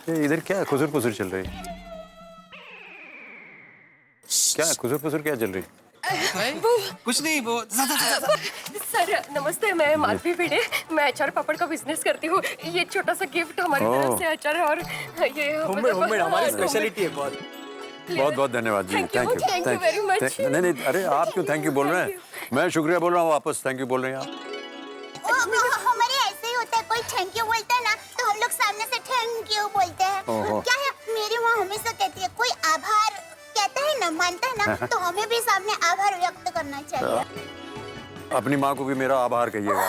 ये इधर क्या खुसुर पुसुर चल रही? क्या खुसुर पुसुर क्या चल रही? कुछ नहीं वो सर नमस्ते, मैं मालवी भिड़े, मैं अचार पापड़ का बिजनेस करती हूँ। ये छोटा सा गिफ्ट हमारी तरफ से अचार और ये होममेड हमारी स्पेशलिटी है बहुत। बहुत बहुत धन्यवाद जी, थैंक यू वेरी मच। नहीं, अरे आप क्यों थैंक यू बोल रहे हैं? मैं शुक्रिया बोल रहा हूँ, वापस थैंक यू बोल रहे हैं आप। हमारे ऐसे ही होता है, कोई थैंक यू बोलता है ना तो हम लोग सामने से थैंक यू बोलते हैं। क्या है, मेरी माँ हमेशा कहती है कोई आभार कहता है ना, मानता है ना, तो हमें भी सामने आभार व्यक्त करना चाहिए। अपनी माँ को भी मेरा आभार कहिएगा।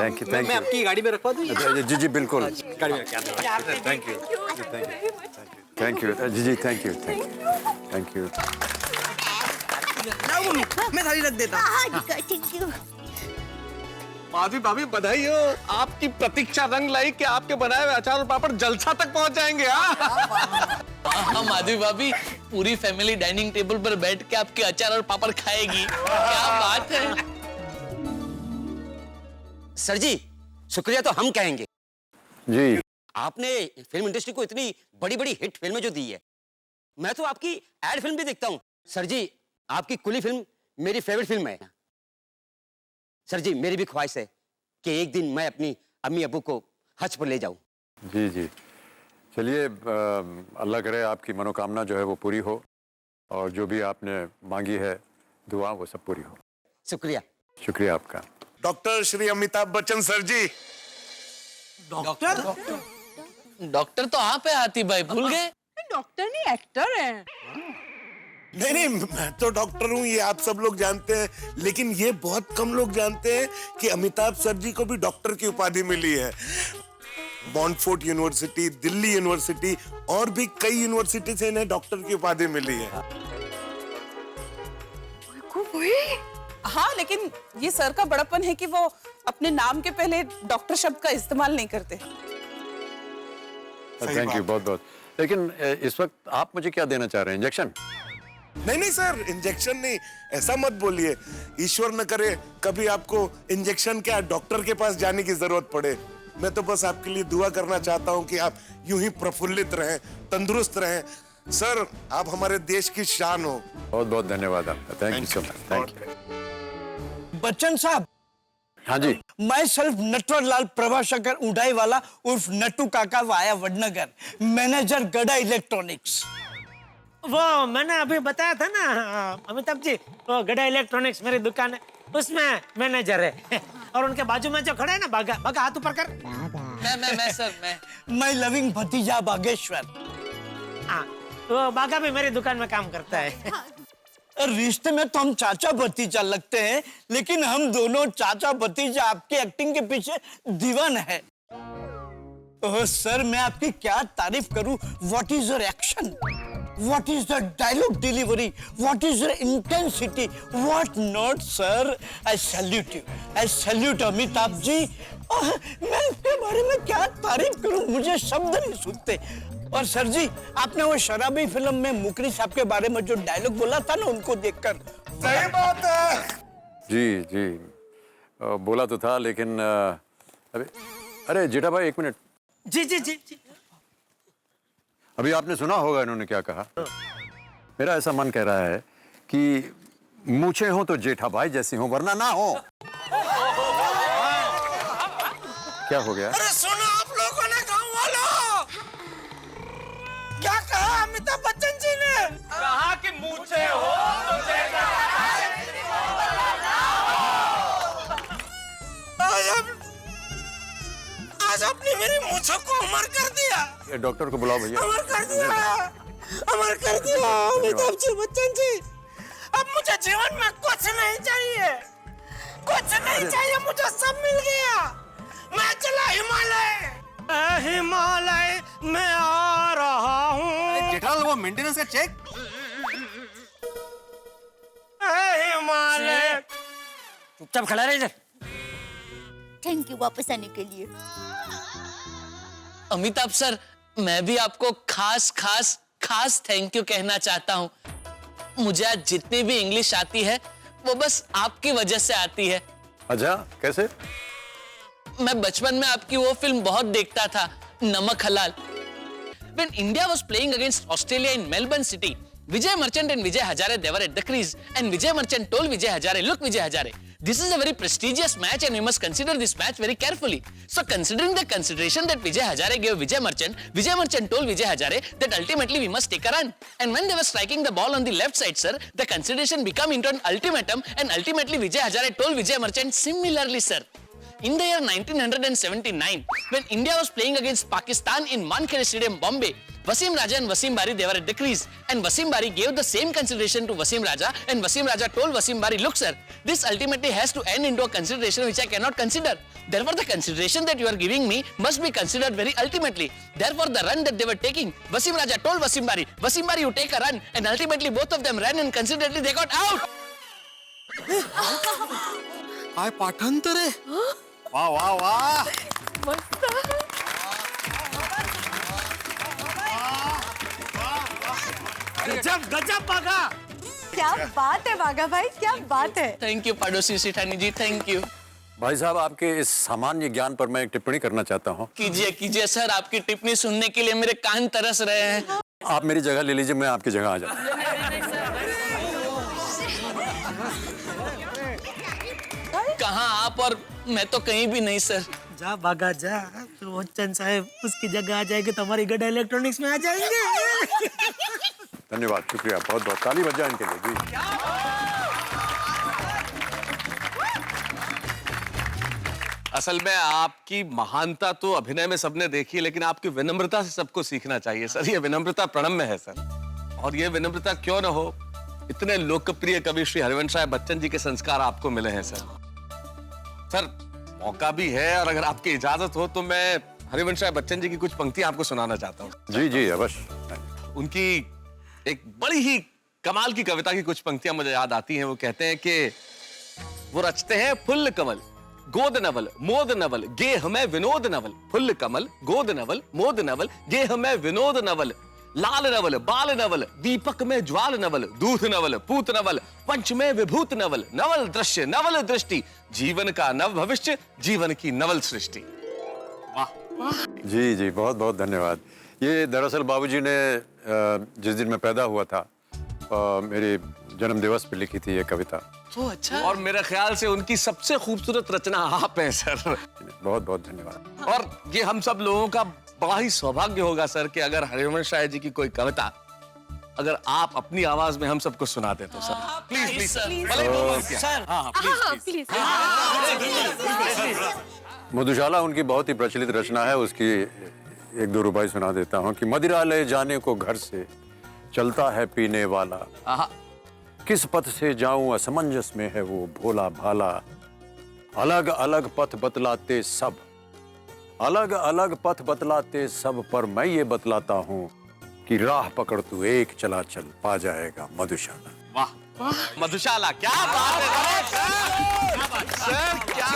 थैंक यू मैं आपकी गाड़ी में रखवा दूँ? जी जी बिल्कुल, गाड़ी में रखवा। थैंक यू जी जी, थैंक यू। ना मम्मी, मैं थाली रख देता हूँ। Thank you. माधवी भाभी बधाई हो, आपकी प्रतीक्षा रंग लाई कि आपके बनाए हुए अचार और पापड़ जलसा तक पहुंच जाएंगे। हाँ माधवी भाभी, पूरी फैमिली डाइनिंग टेबल पर बैठ के आपके अचार और पापड़ खाएगी। क्या बात है। सर जी, शुक्रिया तो हम कहेंगे जी। आपने फिल्म इंडस्ट्री को इतनी बड़ी बड़ी हिट फिल्में जो दी है। मैं तो आपकी एड फिल्म भी देखता हूँ। सर जी, आपकी कुली फिल्म मेरी फेवरेट फिल्म है। सर जी, मेरी भी ख्वाहिश है कि एक दिन मैं अपनी अम्मी अब्बू को हज पर ले जाऊं। जी जी, चलिए अल्लाह करे आपकी मनोकामना जो है वो पूरी हो, और जो भी आपने मांगी है दुआ वो सब पूरी हो। शुक्रिया। शुक्रिया आपका। डॉक्टर श्री अमिताभ बच्चन सर जी। डॉक्टर तो आप है हाथी भाई, भूल गए? डॉक्टर नहीं, एक्टर है। नहीं, मैं तो डॉक्टर हूँ, ये आप सब लोग जानते हैं, लेकिन ये बहुत कम लोग जानते हैं कि अमिताभ सर जी को भी डॉक्टर की उपाधि मिली है। मॉन्टफोर्ट यूनिवर्सिटी, दिल्ली यूनिवर्सिटी और भी कई यूनिवर्सिटी से इन्हें डॉक्टर की उपाधि मिली है। हाँ, लेकिन ये सर का बड़प्पन है कि वो अपने नाम के पहले डॉक्टर शब्द का इस्तेमाल नहीं करते। थैंक यू बहुत बहुत। लेकिन इस वक्त आप मुझे क्या देना चाह रहे हैं? इंजेक्शन? नहीं सर, इंजेक्शन नहीं, ऐसा मत बोलिए। ईश्वर न करे कभी आपको इंजेक्शन क्या डॉक्टर के पास जाने की जरूरत पड़े। मैं तो बस आपके लिए दुआ करना चाहता हूँ कि आप यूं ही प्रफुल्लित रहें, तंदुरुस्त रहें। सर, आप हमारे देश की शान हो। बहुत बहुत धन्यवाद आपका, thank you so much, thank you. Bachchan साहब। हाँ जी। मैं सिर्फ नटवरलाल प्रभाशंकर उड़ाई वाला उर्फ नट्टू काका वाया वडनगर, मैनेजर गड़ा इलेक्ट्रॉनिक्स। वो मैंने अभी बताया था ना अमिताभ जी, वो गड़ा इलेक्ट्रॉनिक्स मेरी दुकान है, उसमें मैनेजर है। और उनके बाजू में जो खड़ा है ना बागा, बागा हाथ ऊपर कर। मैं सर, मैं लविंग भतीजा बागेश्वर। हाँ, वो बागा भी मेरी दुकान में काम करता है। रिश्ते में तो हम चाचा भतीजा लगते हैं, लेकिन हम दोनों चाचा भतीजा आपकी एक्टिंग के पीछे दीवान है। ओह सर, मैं आपकी क्या तारीफ करूं। What is your action, what is the dialogue delivery, what is your intensity, what not sir. I salute you, I salute Amitabh ji. मैं इसके बारे में क्या तारीफ करूं, मुझे शब्द नहीं सूझते। और सर जी, आपने वो शराबी फिल्म में मुकरी साहब के बारे में जो डायलॉग बोला था ना, उनको देखकर। सही बात है। जी जी, बोला तो था, लेकिन अरे जेठा भाई एक मिनट। जी जी जी जी। अभी आपने सुना होगा इन्होंने क्या कहा। मेरा ऐसा मन कह रहा है कि मूछें हो तो जेठा भाई जैसी हो, वरना ना हो। क्या हो गया? अरे सुनो आप लोगों ने, गाँव वालों, क्या कहा अमिताभ बच्चन जी ने? कहा कि मूछें हो तो जेठा आज आपने मेरी मूछों को अमर कर दिया। डॉक्टर को बुलाओ भैया। अमर कर दिया, अमर कर दिया अमिताभ जी, बच्चन जी। अब मुझे जीवन में कुछ नहीं चाहिए, कुछ नहीं चाहिए, मुझे सब मिल गया। मैं चला हिमालय। हिमालय में आ रहा हूँ। जेठालाल, वो मेंटेनेंस का चेक। हिमालय। चुपचाप खड़ा रहे। थैंक यू वापस आने के लिए। अमिताभ सर, मैं भी आपको खास खास खास थैंक यू कहना चाहता हूँ। मुझे आज जितनी भी इंग्लिश आती है वो बस आपकी वजह से आती है। अच्छा, कैसे? मैं बचपन में आपकी वो फिल्म बहुत देखता था, नमक हलाल. When India was playing against Australia in Melbourne City, Vijay Merchant and Vijay Hazare, they were at the crease, and Vijay Merchant told Vijay Hazare, "Look, Vijay Hazare, this is a very prestigious match, and you must consider this match very carefully." So, considering the consideration that Vijay Hazare gave Vijay Merchant told Vijay Hazare that ultimately we must take a run. And when they were striking the ball on the left side, sir, the consideration became into an ultimatum, and ultimately Vijay Hazare told Vijay Merchant similarly, sir. In the year 1979, when India was playing against Pakistan in Wankhede Stadium, Bombay, Wasim Raja and Wasim Bari, they were at the crease, and Wasim Bari gave the same consideration to Wasim Raja, and Wasim Raja told Wasim Bari, "Look, sir, this ultimately has to end into a consideration which I cannot consider. Therefore, the consideration that you are giving me must be considered very ultimately. Therefore, the run that they were taking, Wasim Raja told Wasim Bari, you take a run, and ultimately both of them ran, and considerately they got out." काय पाठांतर आहे. वाह वाह वाह. मस्त. गजब गजब बागा. क्या बात है बागा भाई, क्या बात है. Thank you, पड़ोसी सेठानी जी, thank you. भाई साहब, आपके इस सामान्य ज्ञान पर मैं एक टिप्पणी करना चाहता हूँ. कीजिए सर, आपकी टिप्पणी सुनने के लिए मेरे कान तरस रहे हैं. आप मेरी जगह ले लीजिए, मैं आपकी जगह आ जाता हूँ. कहाँ आप और मैं तो कहीं भी नहीं सर. जा बागा जा, फिर बच्चन साहब उसकी जगह आ जाएगी तो हमारी गड्ढा इलेक्ट्रॉनिक्स में आ जाएंगे. धन्यवाद, शुक्रिया, बहुत बहुत. ताली बजा इनके लिए जी. असल में आपकी महानता तो अभिनय में सबने देखी, लेकिन आपकी विनम्रता से सबको सीखना चाहिए सर. ये विनम्रता प्रणम्य है सर, और ये विनम्रता क्यों न हो, इतने लोकप्रिय कवि श्री हरिवंश राय बच्चन जी के संस्कार आपको मिले हैं सर. सर, मौका भी है, और अगर आपकी इजाजत हो तो मैं हरिवंश राय बच्चन जी की कुछ पंक्तियां आपको सुनाना चाहता हूँ. जी जी अवश्य. उनकी एक बड़ी ही कमाल की कविता की कुछ पंक्तियां मुझे याद आती हैं. वो कहते हैं कि वो रचते हैं फुल्ल कमल गोद नवल मोद नवल गे हमें विनोद नवल. फुल्ल कमल गोद नवल मोद नवल गे हमें विनोद नवल. लाल नवल बाल नवल दीपक में ज्वाल नवल दूध नवल पूत नवल पंच में विभूत नवल. नवल दृश्य नवल दृष्टि जीवन का नव भविष्य जीवन की नवल सृष्टि. वाह जी जी, बहुत बहुत धन्यवाद. ये दरअसल बाबूजी ने जिस दिन मैं पैदा हुआ था, मेरे जन्म दिवस पे लिखी थी ये कविता. तो अच्छा. और मेरे ख्याल से उनकी सबसे खूबसूरत रचना आप हैं सर. बहुत बहुत धन्यवाद. और ये हम सब लोगों का बड़ा ही सौभाग्य होगा सर कि अगर हरिवंश राय जी की कोई कविता अगर आप अपनी आवाज में हम सबको सुनाते तो सर. Please please sir. हाँ प्लीज. मधुशाला उनकी बहुत ही प्रचलित रचना है. उसकी एक दो रुबाई सुना देता हूँ कि मदिरा ले जाने को घर से चलता है पीने वाला. किस पथ से जाऊं असमंजस में है वो भोला भाला. अलग अलग पथ बतलाते सब, अलग अलग पथ बतलाते सब, पर मैं ये बतलाता हूँ कि राह पकड़ तू एक चला चल पा जाएगा मधुशाला. वाह मधुशाला, क्या बात है सर. क्या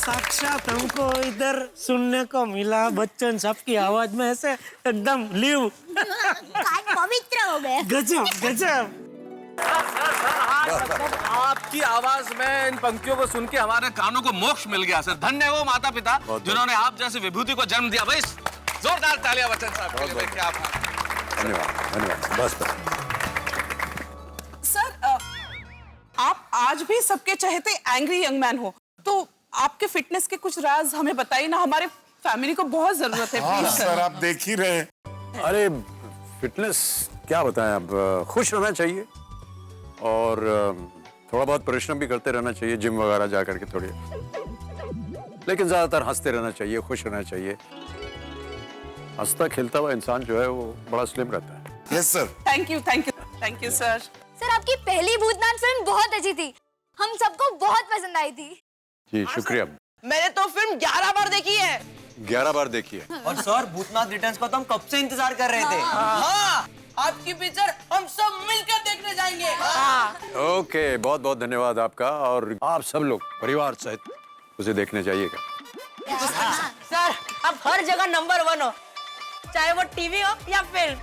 साक्षात हमको इधर सुनने को मिला बच्चन साहब की आवाज में ऐसे एकदम लिव. कान पवित्र हो गए. गजब गजब. आपकी आवाज में इन पंक्तियों को सुन के हमारे कानों को मोक्ष मिल गया सर. धन्य वो माता पिता जिन्होंने आप जैसे विभूति को जन्म दिया. भाई जोरदार तालियां बच्चन साहब के लिए. क्या धन्यवाद धन्यवाद. बस बस. सर, आप आज भी सबके चहेते एंग्री यंग मैन हो, तो आपके फिटनेस के कुछ राज हमें बताइए ना. हमारे फैमिली को बहुत जरूरत है. हाँ सर, आप देख ही रहे हैं. अरे फिटनेस क्या बताएं, अब खुश रहना चाहिए और थोड़ा बहुत परिश्रम भी करते रहना चाहिए, जिम वगैरह जा करके थोड़ी. लेकिन ज्यादातर हंसते रहना चाहिए, खुश रहना चाहिए. हंसता खेलता हुआ इंसान जो है वो बड़ा स्लिम रहता है. Yes sir. Thank you thank you thank you sir. Sir, आपकी पहली भूतनाथ फिल्म बहुत अच्छी थी, हम सबको बहुत पसंद आई थी. जी शुक्रिया. मैंने तो फिल्म 11 बार देखी है. 11 बार देखी है. और सर, भूतनाथ रिटर्न्स को तो हम कब से इंतजार कर रहे थे. हाँ, आपकी पिक्चर हम सब मिलकर देखने जाएंगे. ओके, बहुत बहुत धन्यवाद आपका. और आप सब लोग परिवार सहित उसे देखने जाइएगा. सर, आप हर जगह नंबर 1 हो, चाहे वो टीवी हो या फिल्म.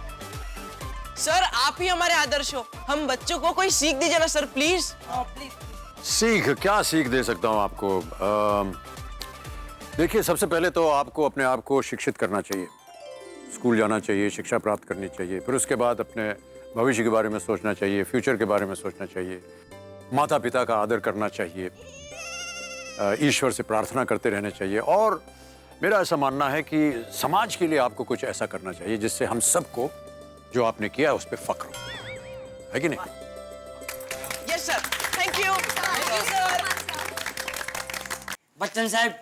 सर, आप ही हमारे आदर्श हो. हम बच्चों को कोई सीख दीजिए ना सर, प्लीज. सीख, क्या सीख दे सकता हूँ आपको? देखिए, सबसे पहले तो आपको अपने आप को शिक्षित करना चाहिए, स्कूल जाना चाहिए, शिक्षा प्राप्त करनी चाहिए। फिर उसके बाद अपने भविष्य के बारे में सोचना चाहिए, फ्यूचर के बारे में सोचना चाहिए, माता पिता का आदर करना चाहिए, ईश्वर से प्रार्थना करते रहना चाहिए। और मेरा ऐसा मानना है कि समाज के लिए आपको कुछ ऐसा करना चाहिए जिससे हम सबको जो आपने किया उस पर फक्र हो, है कि नहीं? Yes sir, thank you sir. Bachchan साहब,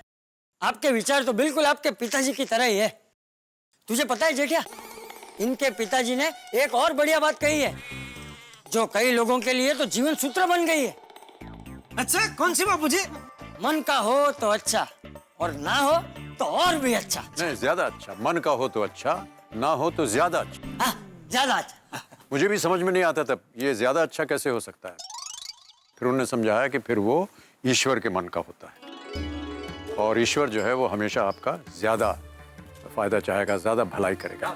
आपके विचार तो बिल्कुल आपके पिताजी की तरह ही है। तुझे पता है जेठिया, इनके पिताजी ने एक और बढ़िया बात कही है जो कई लोगों के लिए तो जीवन सूत्र बन गई है। अच्छा, कौन सी बाबूजी? मन का हो तो अच्छा और ना हो तो और भी अच्छा। नहीं, ज्यादा अच्छा। मन का हो तो अच्छा, ना हो तो ज्यादा अच्छा। हाँ, ज्यादा अच्छा। मुझे भी समझ में नहीं आता तब ये ज्यादा अच्छा कैसे हो सकता है। फिर उन्होंने समझाया कि फिर वो ईश्वर के मन का होता है और ईश्वर जो है वो हमेशा आपका ज्यादा फायदा चाहेगा, ज्यादा भलाई करेगा।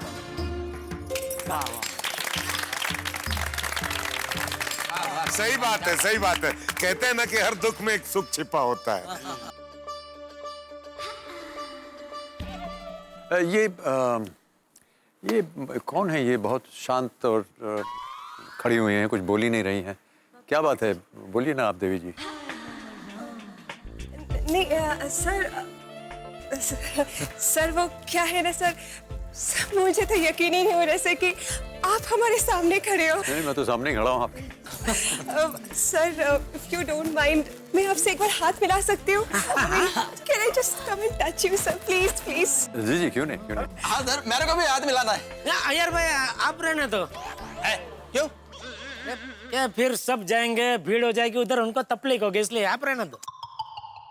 सही बात है, सही बात है। कहते हैं ना कि हर दुख में एक सुख छिपा होता है। ये कौन है? ये बहुत शांत और खड़ी हुई हैं, कुछ बोल ही नहीं रही हैं। क्या बात है? बोलिए ना आप देवी जी। नहीं सर वो क्या है ना सर, मुझे तो यकीन ही नहीं हो रहा सर कि आप हमारे सामने खड़े हो। नहीं, मैं तो सामने ही खड़ा हूँ आपके। Sir, if you don't mind, मैं आपसे एक बार हाथ मिला सकती हूँ? Can I just come and touch you sir, please please? जी जी, क्यों नहीं, क्यों नहीं। हाँ सर, मेरे को भी हाथ मिलाना है। अय्यर भाई, आप रहने दो। क्यों? क्या फिर सब जाएंगे, भीड़ हो जाएगी उधर, उनको तकलीफ होगी, इसलिए आप रहने दो।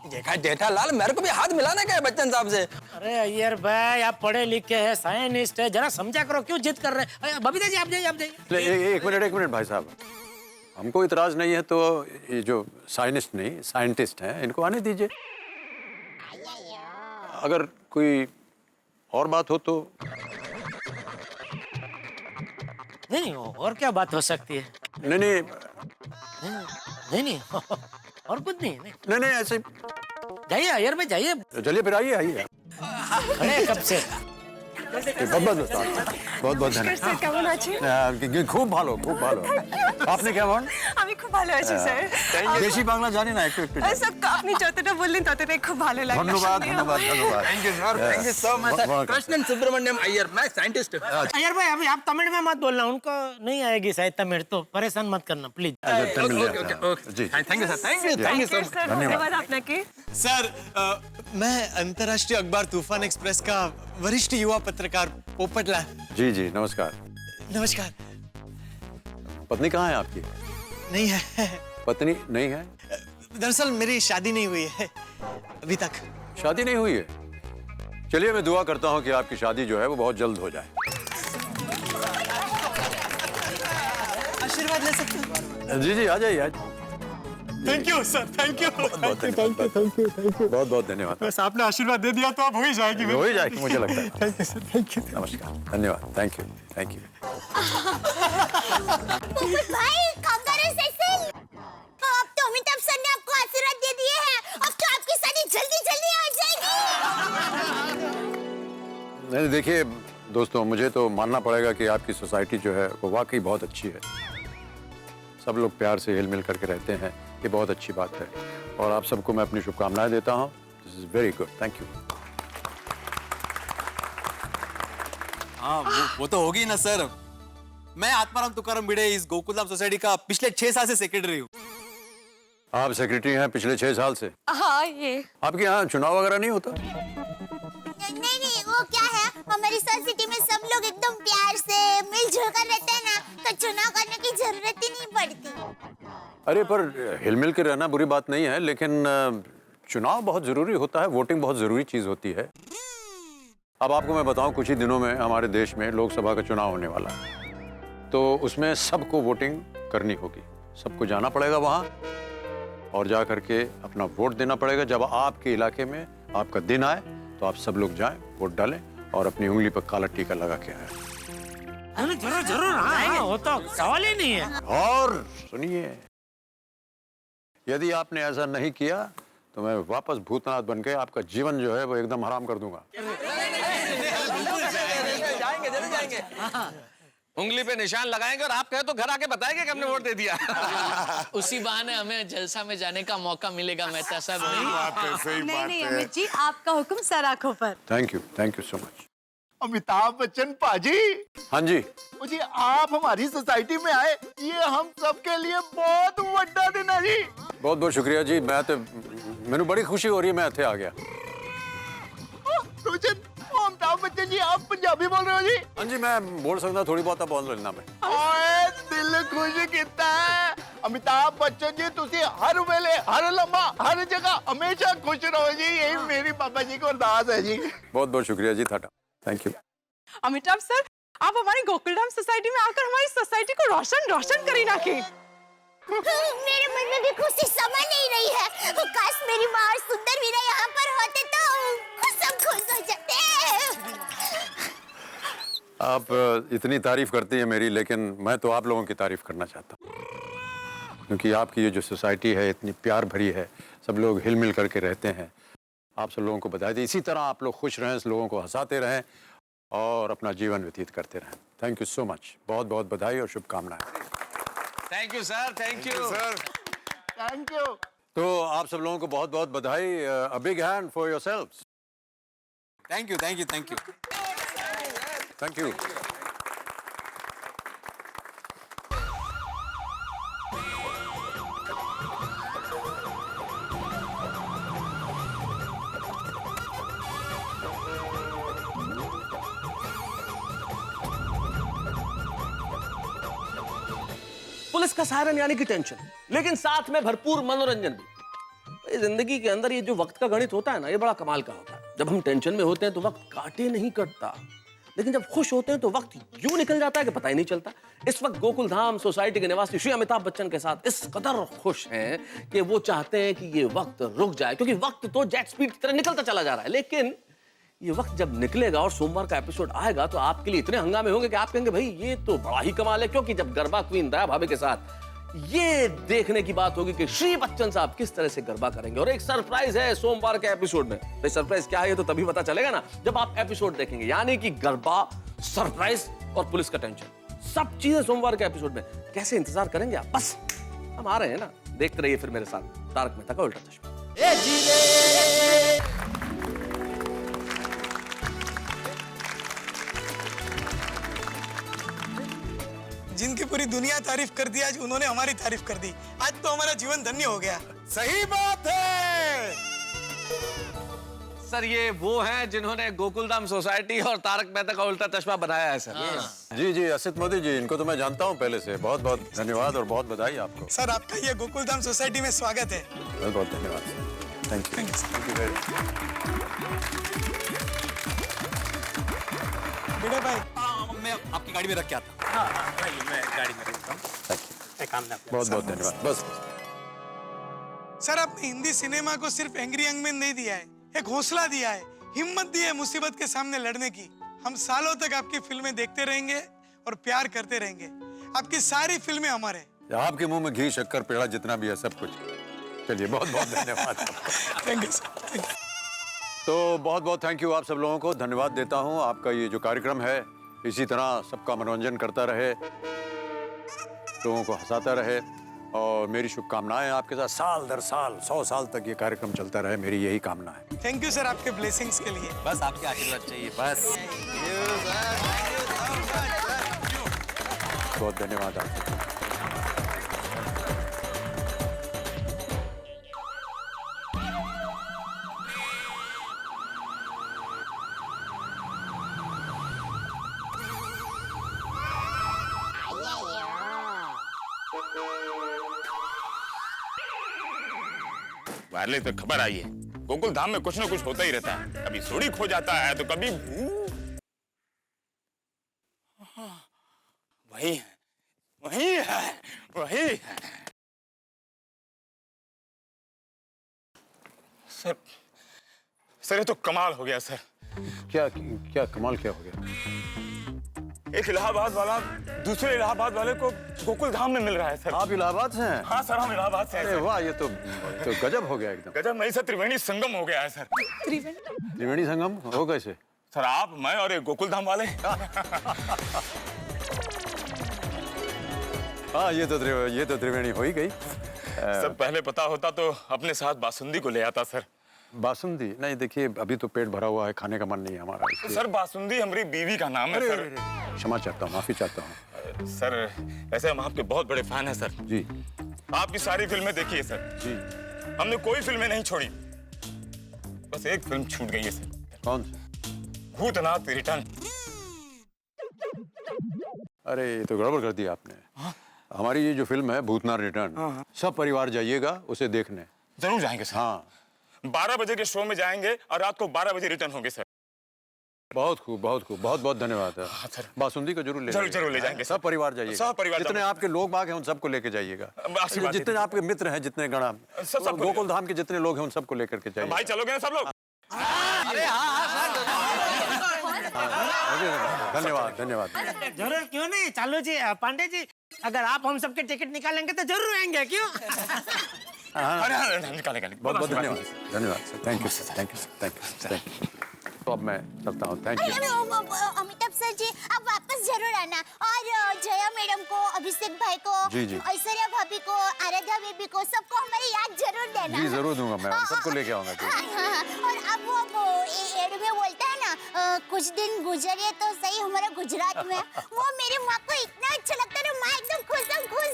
देखा जेठालाल, मेरे को भी हाथ मिलाने का है बच्चन साहब से। अरे अय्यर भाई, आप पढ़े लिखे हैं, साइंटिस्ट है, जरा समझा करो, क्यों जिद कर रहे हैं? बबीता जी, आप जाइए, आप जाइए। एक मिनट भाई साहब, हमको इतराज नहीं है तो ये जो साइंटिस्ट नहीं, साइंटिस्ट हैं, इनको आने दीजिए। अगर कोई और बात हो तो। नहीं, और क्या बात हो सकती है? नहीं, और कुछ नहीं। नहीं, ऐसे जाइए अय्यर भाई, जाइए। चलिए फिर, आइए। खड़े कब से? बहुत धन्यवाद। खूब भालो। আপনি কেমন? আমি খুব ভালো আছি স্যার। দেশি বাংলা জানি না, একটু সব আপনি যতটা বললেন ততটাই খুব ভালো লাগলো। ধন্যবাদ। Thank you sir, thank you so much sir. Krishnan Subramaniam Iyer, मैं साइंटिस्ट हूँ। अय्यर भाई, अभी आप तमिल में मत बोलना, उनको नहीं आएगी शायद तमिल, तो परेशान मत करना प्लीज। जी, thank you sir, thank you so much. धन्यवाद आपके। सर, मैं अंतर्राष्ट्रीय अखबार तूफान एक्सप्रेस का वरिष्ठ युवा पत्रकार पोपटलाल। जी, नमस्कार। नमस्कार। पत्नी कहाँ है आपकी? नहीं है। पत्नी नहीं है? दरअसल मेरी शादी नहीं हुई है अभी तक। शादी नहीं हुई है? चलिए, मैं दुआ करता हूँ कि आपकी शादी जो है वो बहुत जल्द हो जाए। आशीर्वाद ले सकते हैं? जी, आ जाइए। Thank you sir, thank you. बहुत धन्यवाद। बस आपने आशीर्वाद दे दिया तो अब हो ही जाएगी। हो ही जाएगी, मुझे लगता है। Thank you sir, thank you. नमस्कार, धन्यवाद, थैंक यू। भाई, कांग्रेचुलेशन। अब तो अमिताभ सर ने आपको आशीर्वाद दे दिए हैं। अब तो आपकी शादी जल्दी हो जाएगी। नहीं, देखिए दोस्तों, मुझे तो मानना पड़ेगा कि आपकी सोसाइटी जो है वो वाकई बहुत अच्छी है। सब लोग प्यार से हिल मिल करके रहते हैं, ये बहुत अच्छी बात है। और आप सबको मैं अपनी शुभकामनाएं देता हूँ। This is very good, thank you. हाँ, वो तो होगी ना सर। मैं आत्माराम तुकाराम भिड़े इस गोकुलधाम सोसाइटी का पिछले 6 साल से सेक्रेटरी हूँ। आप सेक्रेटरी हैं पिछले 6 साल से? हाँ, ये आपके यहाँ चुनाव वगैरह नहीं होता? नहीं, वो क्या है, हमारी सोसाइटी में सब लोग एकदम प्यार से मिलजुल कर रहते हैं ना, तो चुनाव करने की जरूरत ही नहीं पड़ती। अरे पर हिल मिल के रहना बुरी बात नहीं है, लेकिन चुनाव बहुत जरूरी होता है, वोटिंग बहुत जरूरी चीज होती है। अब आपको मैं बताऊं, कुछ ही दिनों में हमारे देश में लोकसभा का चुनाव होने वाला है, तो उसमें सबको वोटिंग करनी होगी, सबको जाना पड़ेगा वहां और जा करके अपना वोट देना पड़ेगा। जब आपके इलाके में आपका दिन आए तो आप सब लोग जाएं, वोट डालें और अपनी उंगली पर काला टीका लगा के आए। जरूर, हाँ, वो तो सवाल ही नहीं है। और सुनिए, यदि आपने ऐसा नहीं किया तो मैं वापस भूतनाथ बन के आपका जीवन जो है वो एकदम हराम कर दूंगा। जाएंगे, जरूर जाएंगे। उंगली पे निशान लगाएंगे और आप कहे तो घर आके बताएंगे कि हमने वोट दे दिया। उसी बहाने हमें जलसा में जाने का मौका मिलेगा मेहता साहब। नहीं अमित जी, आपका हुक्म सर आंखों पर। Thank you so much. Amitabh Bachchan पाजी। हाँ जी। जी आप हमारी सोसाइटी में आए, ये हम सबके लिए बहुत बड़ा दिन है जी। बहुत बहुत शुक्रिया जी। मैंने बड़ी खुशी हो रही है, मैं इत्थे आ गया। अमिताभ बच्चन जी आप पंजाबी बोल रहे हो जी? हाँ जी, मैं बोल सकता थोड़ी बहुत बोल लेना मैं। ओए दिल खुश किता है अमिताभ बच्चन जी, तुसी हर वेले हर लम्हा हर जगह हमेशा खुश रहो जी, यही मेरी बाबा जी को अरदास है जी। बहुत बहुत शुक्रिया जी, थाटा। Thank you. अमिताभ सर, आप हमारी गोकुलधाम सोसाइटी में आकर हमारी सोसाइटी को रोशन करी ना की। मेरे मन में भी खुशी समा नहीं रही है। काश मेरी माँ और सुंदर वीरा यहाँ पर होते तो सब खुश हो जाते। आप इतनी तारीफ करती हैं मेरी, लेकिन मैं तो आप लोगों की तारीफ करना चाहता हूँ, क्योंकि आपकी ये जो सोसाइटी है इतनी प्यार भरी है, सब लोग हिल मिल करके रहते हैं। आप सब लोगों को बधाई दी। इसी तरह आप लोग खुश रहें, लोगों को हंसाते रहें और अपना जीवन व्यतीत करते रहें। Thank you so much. बहुत बहुत बधाई और शुभकामनाएं। Thank you sir, thank you sir, thank you. तो आप सब लोगों को बहुत बहुत बधाई। A big hand for yourselves. Thank you thank you thank you thank you. Police का सायरन यानी कि टेंशन, लेकिन साथ में भरपूर मनोरंजन भी। जिंदगी के अंदर ये जो वक्त का गणित होता है ना, ये बड़ा कमाल का होता है। जब हम टेंशन में होते हैं तो वक्त काटे नहीं कटता, लेकिन जब खुश होते हैं तो वक्त यूं निकल जाता है कि पता ही नहीं चलता। इस वक्त गोकुलधाम सोसाइटी के निवासी श्री अमिताभ बच्चन के साथ इस कदर खुश हैं कि वो चाहते हैं कि ये वक्त रुक जाए, क्योंकि वक्त तो जेट स्पीड की तरह निकलता चला जा रहा है। लेकिन ये वक्त जब निकलेगा और सोमवार का एपिसोड आएगा तो आपके लिए इतने हंगामे होंगे कि आप कहेंगे भाई ये तो बड़ा ही कमाल है। क्योंकि जब गरबा क्वीन दया भाभी के साथ ये देखने की बात होगी कि श्री बच्चन साहब किस तरह से गरबा करेंगे। और एक सरप्राइज है सोमवार के एपिसोड में। भाई सरप्राइज क्या है ये तो तभी पता चलेगा ना जब आप एपिसोड देखेंगे। यानी कि गरबा, सरप्राइज और पुलिस का टेंशन, सब चीजें सोमवार के एपिसोड में। कैसे इंतजार करेंगे आप? बस हम आ रहे हैं ना, देखते रहिए फिर मेरे साथ तारक मेहता का उल्टा चश्मा। जिनकी पूरी दुनिया तारीफ कर दी, आज उन्होंने हमारी तारीफ कर दी। आज तो हमारा जीवन धन्य हो गया। सही बात है सर। ये वो हैं जिन्होंने गोकुलधाम सोसाइटी और तारक मेहता का उल्टा चश्मा बनाया है सर। जी जी, असित मोदी जी, इनको तो मैं जानता हूँ पहले से। बहुत बहुत धन्यवाद और बहुत बधाई आपको। सर आपका ये गोकुलधाम सोसाइटी में स्वागत है। बहुत बहुत धन्यवाद। थैंक यू वेरी बिड़े भाई, मैं आपकी गाड़ी में रख के आता हूँ। हाँ, मैं गाड़ी में रखता हूँ। बहुत बहुत धन्यवाद। बस सर आपने हिंदी सिनेमा को सिर्फ एंग्री यंग मैन नहीं दिया है, एक हौसला दिया है, हिम्मत दी है मुसीबत के सामने लड़ने की। हम सालों तक आपकी फिल्में देखते रहेंगे और प्यार करते रहेंगे। आपकी सारी फिल्में हमारे। आपके मुंह में घी शक्कर पेड़ा जितना भी है सब कुछ। चलिए बहुत बहुत धन्यवाद। Thank you sir. तो बहुत बहुत थैंक यू आप सब लोगों को धन्यवाद देता हूँ। आपका ये जो कार्यक्रम है इसी तरह सबका मनोरंजन करता रहे, लोगों को हंसाता रहे, और मेरी शुभकामनाएं आपके साथ साल दर साल 100 साल तक ये कार्यक्रम चलता रहे, मेरी यही कामना है। थैंक यू सर आपके ब्लेसिंग्स के लिए। बस आपके आशीर्वाद चाहिए बस। बहुत धन्यवाद आपको। वायरले तो खबर आई है, गोकुल धाम में कुछ ना कुछ होता ही रहता है। कभी सोडी खो जाता है तो कभी वही है, वही है, वही है। सर ये तो कमाल हो गया सर। क्या कमाल क्या हो गया? एक इलाहाबाद वाला दूसरे इलाहाबाद वाले को गोकुल धाम में मिल रहा है सर। आप इलाहाबाद से हैं? हाँ सर, हम इलाहाबाद से हैं अरे सर। वाह, ये तो गजब हो गया एकदम। गजब नहीं सर, त्रिवेणी संगम हो गया है सर। त्रिवेणी संगम हो कैसे? सर आप, मैं और एक गोकुल धाम वाले। हाँ, ये तो त्रिवेणी हो ही गई। सर पहले पता होता तो अपने साथ बासुंदी को ले आता सर। बासुंदी? नहीं, देखिए अभी तो पेट भरा हुआ है, खाने का मन नहीं है हमारा। सर बासुंदी हमारी बीवी का नाम है सर। क्षमा चाहता हूँ, माफी चाहता हूँ सर। ऐसे हम आपके बहुत बड़े फैन हैं सर जी। आपकी सारी फिल्में देखी है सर जी। हमने कोई फिल्में नहीं छोड़ी, बस एक फिल्म छूट गई है सर। कौन सी? भूतनाथ रिटर्न। अरे ये तो गड़बड़ कर दिया आपने। हमारी ये जो फिल्म है भूतनाथ रिटर्न, सब परिवार जाइएगा उसे देखने। जरूर जाएंगे सर। हाँ, 12 बजे के शो में जाएंगे और रात को 12 बजे रिटर्न होंगे सर। बहुत खूब, बहुत खूब, बहुत बहुत धन्यवाद है। बासुंदी को जरूर ले जरूर ले जाएंगे। सब परिवार जाइएगा। सब परिवार, जितने आपके लोग बाग हैं उन सबको लेके जाइएगा। जितने आपके मित्र हैं, जितने गणा, गोकुल धाम के जितने लोग हैं उन सबको लेकर के जाइए। भाई चलोगे ना सब लोग? अरे धन्यवाद धन्यवाद। जरूर, क्यों नहीं। चालू जी, पांडे जी, अगर आप हम सबके टिकट निकालेंगे तो जरूर आएंगे, क्यों? निकालेंगे। बहुत बहुत धन्यवाद, धन्यवाद sir. Thank you sir, thank you sir, thank you, thank you. तो अब मैं चलता हूँ। Thank you. Amitabh sir ji, आप वापस जरूर आना। और जया मैडम को, अभिषेक भाई को, जी, जी। ऐश्वर्या भाभी को, आराध्या बेबी को, सबको हमारी याद जरूर देना। जी जरूर दूंगा मैं, सबको लेके आऊंगा। और अब वो एड में बोलता है ना, कुछ दिन गुजरे तो सही हमारा गुजरात में, वो मेरी माँ को इतना अच्छा लगता है ना, माँ एकदम खुश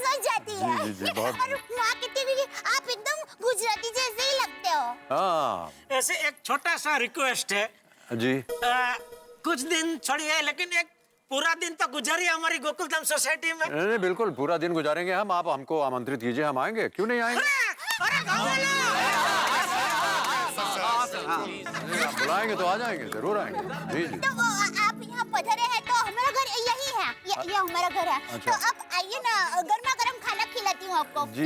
हो जाती है। जी, जी, बहुत। और माँ कहती है आप एकदम गुजराती जैसे ही लगते हो। हाँ, ऐसे एक छोटा सा रिक्वेस्ट है जी। कुछ दिन छोड़िए, लेकिन एक पूरा दिन तो गुजारिए हमारी गोकुलधाम सोसाइटी में। नहीं बिल्कुल, पूरा दिन गुजारेंगे हम। आप हमको आमंत्रित कीजिए, हम आएंगे, क्यों नहीं आएंगे? आप बुलाएंगे तो आ जाएंगे, जरूर आएंगे। जी जी। तो आप यहाँ पधारे हैं तो हमारा घर यही है, ये हमारा घर है। अच्छा। तो आप आइए ना, गर्मा गर्म खाना खिलाती हूँ आपको। जी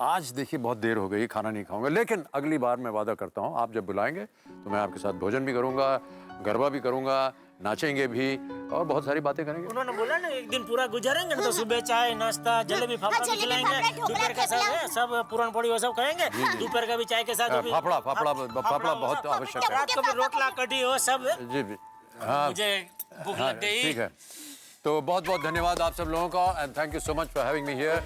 आज देखिए बहुत देर हो गई, खाना नहीं खाऊंगा, लेकिन अगली बार मैं वादा करता हूँ, आप जब बुलाएंगे तो मैं आपके साथ भोजन भी करूंगा, गरबा भी करूंगा, नाचेंगे भी और बहुत सारी बातें करेंगे। उन्होंने बोला ना एक दिन पूरा गुजारेंगे ना, तो सुबह चाय नाश्ता जलेबी फाफड़ा भी खिलाएंगे, दोपहर का सब पूरन पोड़ी वो सब खाएंगे, दोपहर का भी चाय के साथ फाफड़ा बहुत आवश्यक है। रात को भी रोटला कढ़ी वो सब। जी हाँ, मुझे भूख लग गई। ठीक है, तो बहुत बहुत धन्यवाद आप सब लोगों का, and thank you so much for having me here.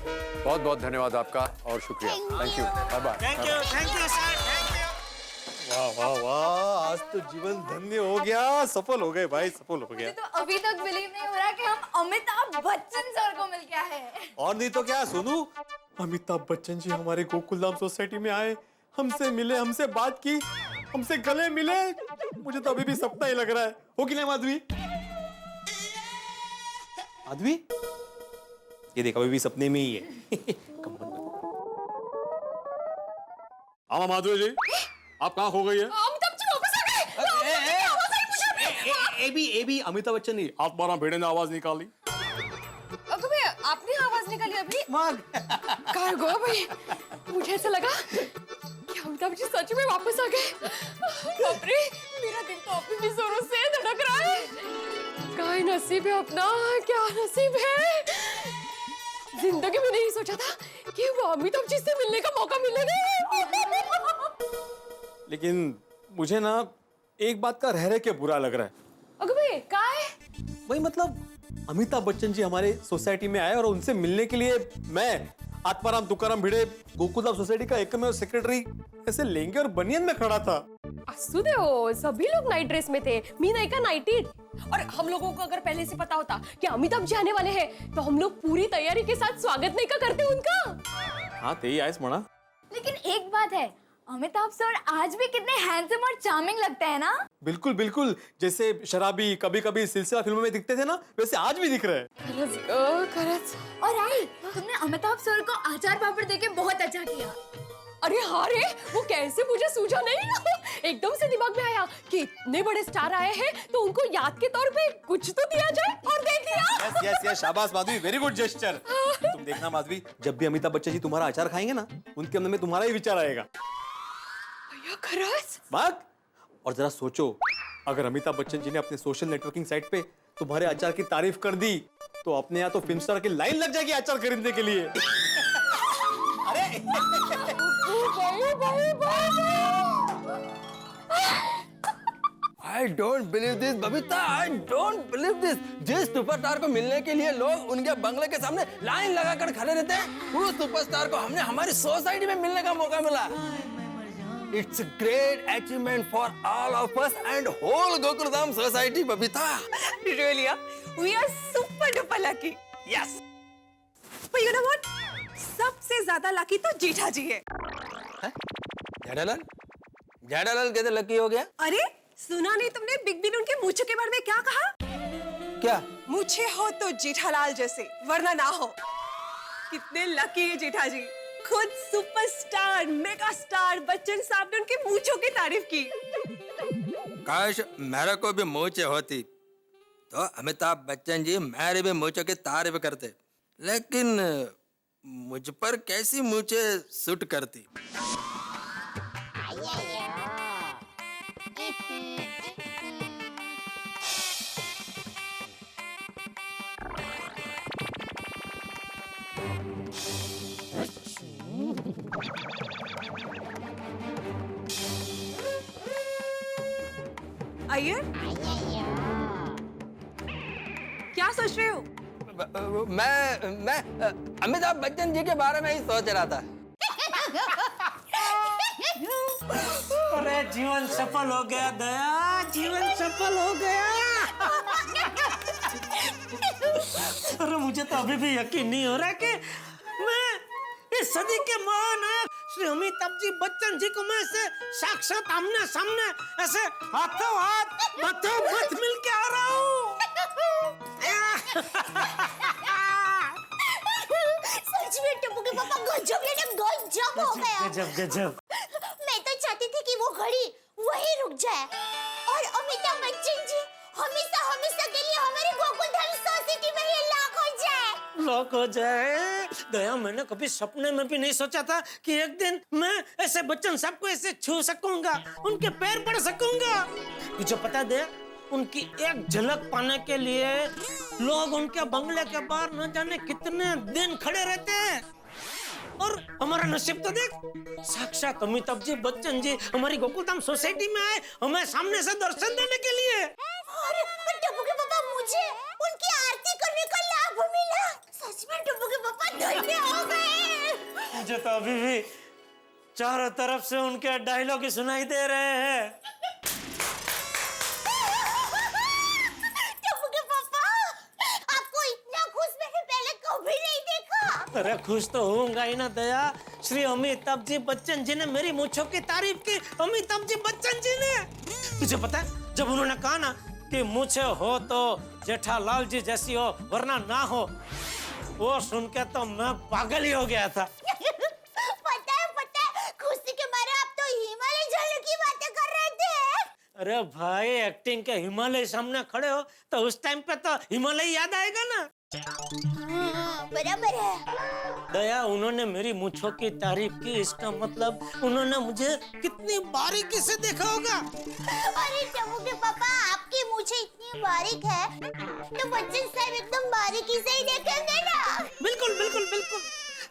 बहुत बहुत धन्यवाद आपका और शुक्रिया। Thank you, bye bye. Thank you sir, thank you. वाह वाह वाह, आज तो जीवन धन्य हो गया, सफल हो गए भाई, सफल हो गया। तो अभी तक बिलीव नहीं हो रहा कि हम अमिताभ बच्चन सर को मिल गया है। और नहीं तो क्या सोनू, अमिताभ बच्चन जी हमारे गोकुलधाम सोसाइटी में आए, हमसे मिले, हमसे बात की, हमसे गले मिले। मुझे तो अभी भी सपना ही लग रहा है, हो कि नहीं माधवी? माधवी, ये देखो अभी भी सपने में ही है। हाँ माधवी जी, आप कहाँ खो गई है? अमिताभ जी वापस आ गए। ए भी अमिताभ बच्चन नहीं, आप 12 भेड़े ने आवाज निकाली। अबे आपने आवाज निकाली अभी? कहाँ गो भाई? मुझे ऐसा लगा कि अमिताभ जी सच में वापस आ गए। बाप रे, मेरा दिल तो अभी भी जोरों से धड़क रहा है। क्या नसीब है अपना, क्या नसीब है। जिंदगी में नहीं सोचा था कि वो अमिताभ जी से मिलने का मौका मिलेगा। लेकिन मुझे ना एक बात का रह के बुरा लग रहा है। अगबे क्या है? भाई मतलब अमिताभ बच्चन जी हमारे सोसाइटी में आए और उनसे मिलने के लिए मैं आत्माराम तुकाराम भिड़े गोकुलधाम सोसाइटी का एकमेव सेक्रेटरी ऐसे लेंगे और बनियन में खड़ा था। असुदे हो, सभी लोग नाइट ड्रेस में थे, मी नहीं का नाइटी। और हम लोगों को अगर पहले से पता होता कि अमिताभ जी आने वाले हैं, तो हम लोग पूरी तैयारी के साथ स्वागत नहीं का करते उनका। हाँ ते ही आयस मना। लेकिन एक बात है, अमिताभ सर आज भी कितने हैंडसम और चार्मिंग लगते हैं ना। बिल्कुल बिल्कुल, जैसे शराबी कभी कभी सिलसिला फिल्मों में दिखते थे ना, वैसे आज भी दिख रहे हैं। और आई, तुमने अमिताभ सर को अचार पापड़ देके बहुत अच्छा किया। अरे हाँ रे, वो कैसे मुझे सूझा नहीं। एकदम से दिमाग में आया कि इतने बड़े स्टार आए हैं तो उनको याद के तौर पे कुछ तो दिया जाए, और दे दिया। यस शाबाश माधवी, वेरी गुड जेस्चर। तुम देखना माधवी, जब भी अमिताभ बच्चन जी तुम्हारा अचार खाएंगे ना, उनके मन में तुम्हारा ही विचार आएगा। खरस? बात। और जरा सोचो, अगर अमिताभ बच्चन जी ने अपने सोशल नेटवर्किंग साइट पे तुम्हारे अचार की तारीफ कर दी तो अपने यहाँ तो फिल्म स्टार की लाइन लग जाएगी अचार खरीदने के लिए। I don't believe this, Babita, I don't believe this। जिस सुपरस्टार को मिलने के लिए लोग उनके बंगले के सामने लाइन लगाकर खड़े रहते हैं, उस सुपरस्टार को हमने हमारी सोसाइटी में मिलने का मौका मिला। It's a great achievement for all of us and whole Gokuldham society, Babita. Really? We are super duper lucky. Yes. But you know what? सबसे ज्यादा लकी तो जीठा जी है। जेठालाल? जेठालाल कैसे लकी हो गया? अरे सुना नहीं तुमने बिग बी ने उनके मूछों के बारे में क्या कहा? क्या? मूछे हो तो जेठालाल जैसे, वरना ना हो। कितने लकी है जेठा जी। खुद सुपरस्टार, मेगा स्टार बच्चन साहब ने उनके मूछों की तारीफ की। काश मेरे को भी मूछे होती तो अमिताभ बच्चन जी मेरे भी मूछों की तारीफ करते, लेकिन मुझ पर कैसी मूछे सूट करती। अय्यर, क्या सोच रहे हो? मैं अमिताभ बच्चन जी के बारे में ही सोच रहा था। अरे जीवन सफल हो गया दया, जीवन सफल हो गया। अरे मुझे तो अभी भी यकीन नहीं हो रहा कि मैं इस सदी के महानायक श्री अमिताभ जी बच्चन जी को मैं ऐसे साक्षात आमने सामने ऐसे हाथों हाथ हाथों हाथ मिल के आ रहा हूँ। सच में टप्पू के पापा गजब लेने गजब हो गया। गजब गजब। मैं तो चाहती थी कि वो घड़ी वहीं रुक जाए और अमिताभ बच्चन जी हमेशा हमेशा के लिए हमारे गोकुलधाम सोसाइटी में ही लॉक हो जाए। लॉक हो जाए? दया, मैंने कभी सपने में भी नहीं सोचा था कि एक दिन मैं ऐसे बच्चन साहब को ऐसे छू सकूंगा, उनके पैर पड़ सकूंगा। तुझे पता दया, उनकी एक झलक पाने के लिए लोग उनके बंगले के बाहर न जाने कितने दिन खड़े रहते हैं। और हमारा नसीब तो देख, साक्षात अमिताभ जी बच्चन जी हमारी गोकुलधाम सोसाइटी में आए हमें सामने से दर्शन देने के लिए। अरे टप्पू के पापा, मुझे उनकी आरती करने का लाभ मिला। सच में टप्पू के पापा धन्य हो गए। मुझे तो अभी भी चारों तरफ से उनके डायलॉग ही सुनाई दे रहे हैं। टप्पू के पापा, आपको इतना खुश मैंने पहले कभी नहीं देखा। अरे खुश तो होऊंगा ही ना दया। श्री अमिताभ जी बच्चन जी ने मेरी मूंछों की तारीफ की। अमिताभ जी बच्चन जी ने, तुझे पता है जब उन्होंने कहा ना कि मूंछे हो तो जेठालाल जी जैसी हो वरना ना हो, वो सुन के तो मैं पागल ही हो गया था। पता है, खुशी के मारे आप तो हिमालय जाने की बातें कर रहे थे। अरे भाई, एक्टिंग के हिमालय सामने खड़े हो तो उस टाइम पे तो हिमालय याद आएगा ना। बराबर है दया, उन्होंने मेरी मूंछों की तारीफ की, इसका मतलब उन्होंने मुझे कितनी बारीकी से देखा होगा। अरे टप्पू के पापा, आपकी मूंछें इतनी बारीक है तो बच्चन साहब एकदम बारीकी से ही देखेंगे ना। बिल्कुल बिल्कुल बिल्कुल।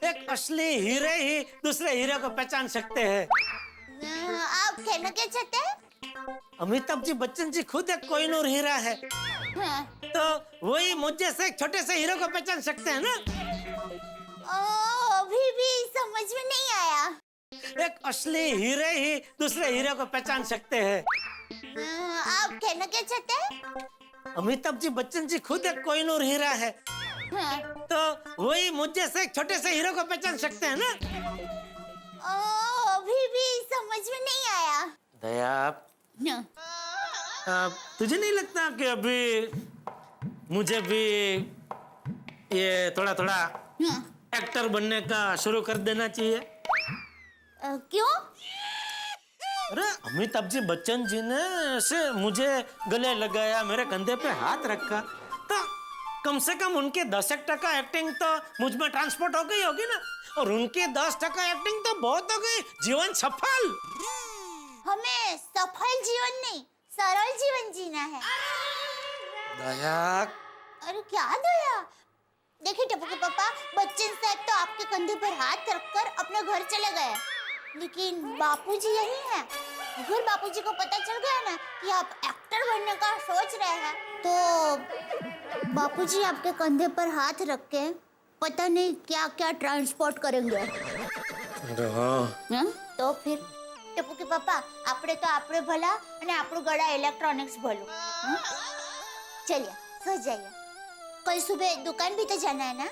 एक असली हीरे ही दूसरे हीरे को पहचान सकते हैं। आप कहना क्या चाहते हैं? अमिताभ जी बच्चन जी खुद एक कोहिनूर हीरा है, तो वही मुझे से एक छोटे से हीरो को पहचान सकते हैं ना। अभी भी समझ में नहीं आया। एक असली हीरे ही दूसरे हीरे को पहचान सकते हैं। आप कहना क्या चाहते हैं? अमिताभ जी बच्चन जी खुद एक कोहिनूर हीरा है, तो वही मुझे से एक छोटे से हीरो को पहचान सकते हैं ना। अभी भी समझ में नहीं आया। दया, तुझे नहीं लगता कि अभी मुझे भी ये थोड़ा थोड़ा एक्टर बनने का शुरू कर देना चाहिए? क्यों? अरे अमिताभ जी बच्चन जी ने ऐसे मुझे गले लगाया, मेरे कंधे पे हाथ रखा, तो कम से कम उनके 10% एक्टिंग तो मुझ में ट्रांसपोर्ट हो गई होगी ना। और उनकी 10% एक्टिंग तो बहुत हो गई। जीवन सफल। हमें सफल जीवन नहीं, सरल जीवन जीना है। दया। अरे क्या दया? देखिए टप्पू के पापा, बच्चन साहब तो आपके कंधे पर हाथ रखकर अपने घर चले गए, लेकिन बापूजी यही हैं। अगर बापूजी को पता चल गया ना कि आप एक्टर बनने का सोच रहे हैं, तो बापूजी आपके कंधे पर हाथ रख के पता नहीं क्या क्या ट्रांसपोर्ट करेंगे। तो फिर टप्पू के पापा, आपने तो आपने भला અને આપણું ગળા ઇલેક્ટ્રોનિક્સ ભલું। चलिए सो जाइए, कल सुबह दुकान भी तो जाना है ना।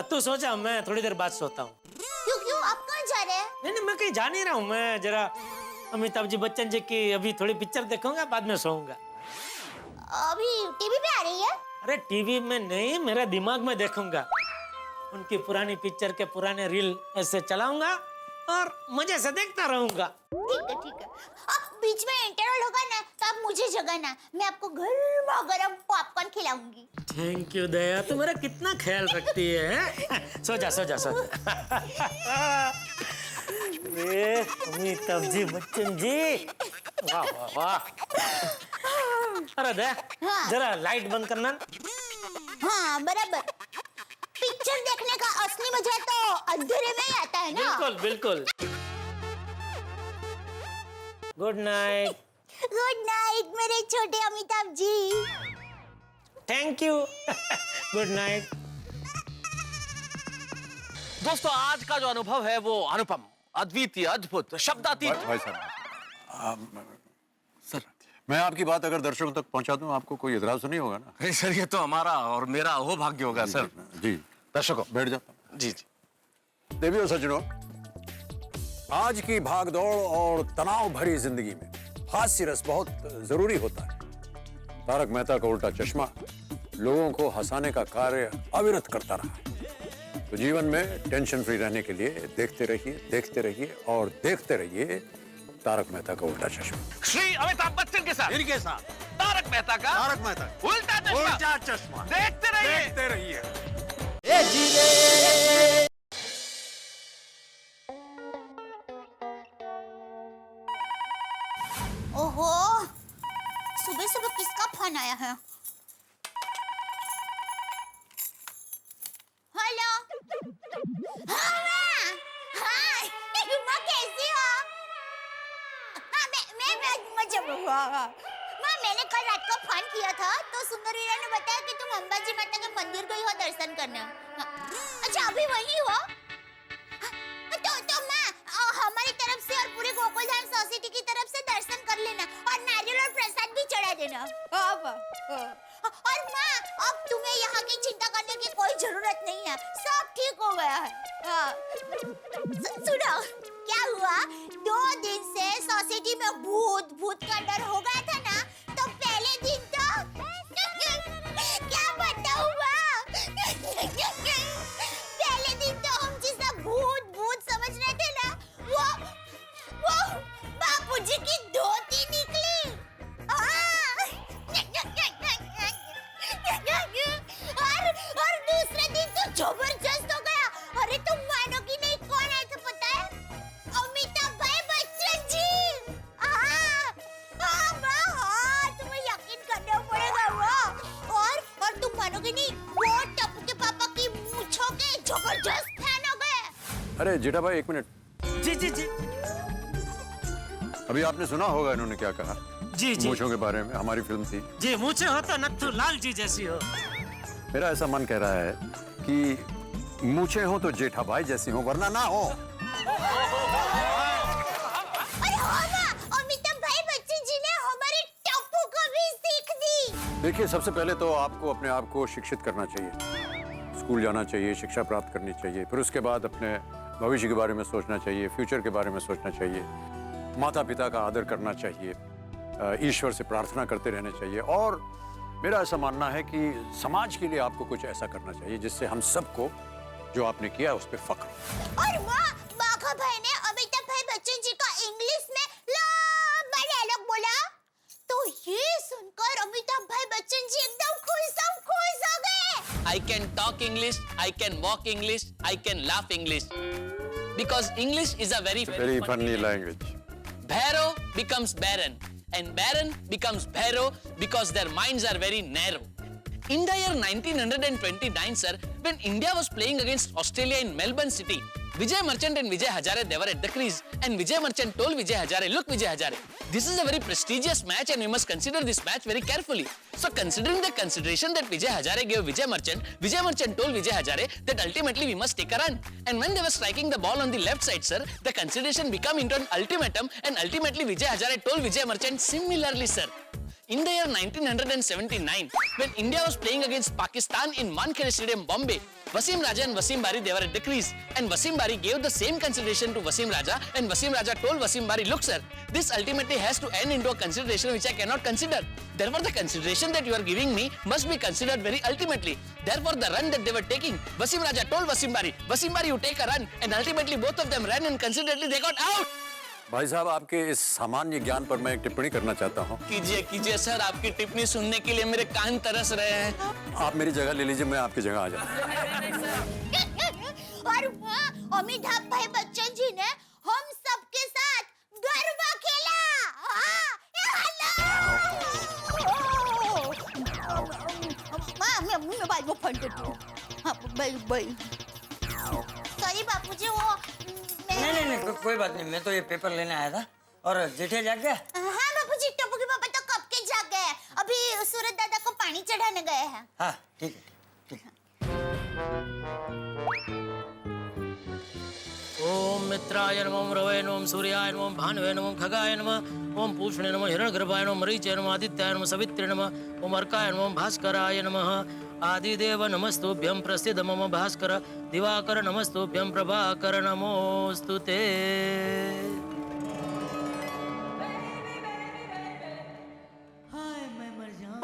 तू सो जा, मैं थोड़ी देर बाद सोता हूँ। क्यों क्यों आप कहाँ जा रहे हैं? नहीं, मैं कहीं जा नहीं रहा हूँ। मैं जरा अमिताभ जी बच्चन जी की अभी थोड़ी पिक्चर देखूंगा, बाद में सोऊंगा। अभी टीवी पे आ रही है? अरे टीवी में नहीं, मेरे दिमाग में देखूंगा। उनकी पुरानी पिक्चर के पुराने रील ऐसे चलाऊंगा और मजे से देखता रहूंगा। ठीक है ठीक है। अब बीच में इंटरवल होगा ना तो आप मुझे जगाना, मैं आपको गर्मा गर्म पॉपकॉर्न खिलाऊंगी। थैंक यू दया, तू मेरा कितना ख्याल रखती है। सो जा सो जा सो जा। अमिताभ जी बच्चन जी, वाह वाह वाह। अरे दया, जरा लाइट बंद करना। हाँ बराबर, पिक्चर देखने का असली मजा तो अंधेरे में ही आता है ना। बिल्कुल बिल्कुल। Good night. गुड नाइट मेरे छोटे Amitabh ji. Thank you. Good night. दोस्तों, आज का जो अनुभव है वो अनुपम, अद्वितीय, अद्भुत, शब्दातीत। भाई साहब, सर मैं आपकी बात अगर दर्शकों तक पहुंचा दूं, आपको कोई इतराज तो नहीं होगा ना? अरे सर, ये तो हमारा और मेरा अहोभाग्य होगा सर। जी दर्शकों बैठ जाओ। जी जी। देवियों सज्जनों, आज की भागदौड़ और तनाव भरी जिंदगी में हास्य रस बहुत जरूरी होता है। तारक मेहता का उल्टा चश्मा लोगों को हंसाने का कार्य अविरत करता रहा है। तो जीवन में टेंशन फ्री रहने के लिए देखते रहिए और देखते रहिए तारक मेहता का उल्टा चश्मा। श्री अमिताभ बच्चन के साथ, इनके साथ तारक मेहता का उल्टा चश्मा। देखते रहिए। ओहो, सुबह सुबह किसका फोन आया है? हेलो। हाँ माँ कैसी हो? हाँ माँ, मैंने कल रात को फोन किया था तो सुंदर वीरा ने बताया कि तुम अंबाजी माता के मंदिर गई हो दर्शन करने। अच्छा अभी वही हो? तो माँ, हमारी तरफ से और पूरे गोकुलधाम सोसाइटी की तरफ से दर्शन कर लेना और नारियल और प्रसाद भी चढ़ा देना। और माँ, अब तुम्हें यहाँ की चिंता करने की कोई जरूरत नहीं है, सब ठीक हो गया है। सुनो, क्या हुआ, 2 दिन से सोसाइटी में भूत का डर हो गया था ना, तो पहले दिन तो क्या बताऊं माँ, पहले दिन तो हम जिसे भूत समझ रहे थे ना, वो बापूजी की धोती निकली। और दूसरे दिन तो जबरदस्त हो गया। अरे तुम मानोगी नहीं, कौन आया था पता है? अमिताभ भाई बच्चन जी। तुम्हें यकीन करना पड़ेगा वो। और तुम मानोगी नहीं, वो टप्पू के पापा की मूंछों के जबरदस्त फैन हो गए। अरे जेठा भाई एक मिनट। जी जी जी। अभी आपने सुना होगा इन्होंने क्या कहा। जी जी। मूंछों के बारे में, हमारी फिल्म थी। जी, मूंछें हो तो नत्थू लाल जी जैसी हो। मेरा ऐसा मन कह रहा है कि मूंछें हो तो जेठा भाई जैसी हो, वरना ना हो। अरे हाँ माँ, अमिताभ भाई बच्चन जी ने हमारे टप्पू को भी सीख दी। देखिए, सबसे पहले तो आपको अपने आप को शिक्षित करना चाहिए, स्कूल जाना चाहिए, शिक्षा प्राप्त करनी चाहिए। फिर उसके बाद अपने भविष्य के बारे में सोचना चाहिए, फ्यूचर के बारे में सोचना चाहिए, माता पिता का आदर करना चाहिए, ईश्वर से प्रार्थना करते रहना चाहिए। और मेरा ऐसा मानना है कि समाज के लिए आपको कुछ ऐसा करना चाहिए जिससे हम सबको जो आपने किया उस पर फख्र। और माँ, बाघा भाई ने अमिताभ भाई बच्चन जी का इंग्लिश में लंबा डायलॉग बोला, तो ये सुनकर अमिताभ भाई बच्चन जी एकदम खुश हो गए। I can talk English, I can walk English, I can laugh English, because English is a very funny language. Bhairo becomes barren and barren becomes bhairo because their minds are very narrow. In the year 1929, sir, when India was playing against Australia in Melbourne City, Vijay Merchant and Vijay Hazare, they were at the crease, and Vijay Merchant told Vijay Hazare, look Vijay Hazare, this is a very prestigious match and we must consider this match very carefully. So considering the consideration that Vijay Hazare gave Vijay Merchant told Vijay Hazare that ultimately we must take a run. And when they were striking the ball on the left side, sir, the consideration became into an ultimatum, and ultimately Vijay Hazare told Vijay Merchant similarly, sir. In the year 1979, when India was playing against Pakistan in Wankhede Stadium, Bombay, Wasim Raja and Wasim Bari, they were at the crease, and Wasim Bari gave the same consideration to Wasim Raja, and Wasim Raja told Wasim Bari, look sir, this ultimately has to end into a consideration which I cannot consider. Therefore, the consideration that you are giving me must be considered very ultimately. Therefore, the run that they were taking, Wasim Raja told Wasim Bari, you take a run, and ultimately both of them ran and considerately they got out. भाई साहब, आपके इस सामान्य ज्ञान पर मैं एक टिप्पणी करना चाहता हूँ। कीजिए सर, आपकी टिप्पणी सुनने के लिए मेरे कान तरस रहे हैं। आप मेरी जगह ले लीजिए, मैं आपकी जगह आ जाऊँ। और अमिताभ भाई बच्चन जी ने हम सबके साथ गरबा खेला। मैं बाद में फोन करती हूँ। बाय। सॉरी बापूजी, वो नहीं, कोई बात नहीं, मैं तो ये पेपर लेने आया था। और जेठिया जाग गया? हाँ बापूजी, टप्पू के पापा तो कब के जाग गए हैं। अभी सूरज दादा को पानी चढ़ाने गए हैं। हाँ, ठीक है। ओम मित्राय नमः, रवये नमः, सूर्याय नमः, भानुवे नमः, खगाय नमः, ओम पूष्णे नमः, हिरण्यगर्भाय नमः, मरीचाय नमः, आदित्याय नमः, सवित्रे नमः, ओम अर्काय नमः, भास्कराय नमः, आदिदेव नमस्तुभ्यं, प्रसीद मम भास्कर, दिवाकर नमस्तुभ्यं, प्रभाकर नमोस्तुते।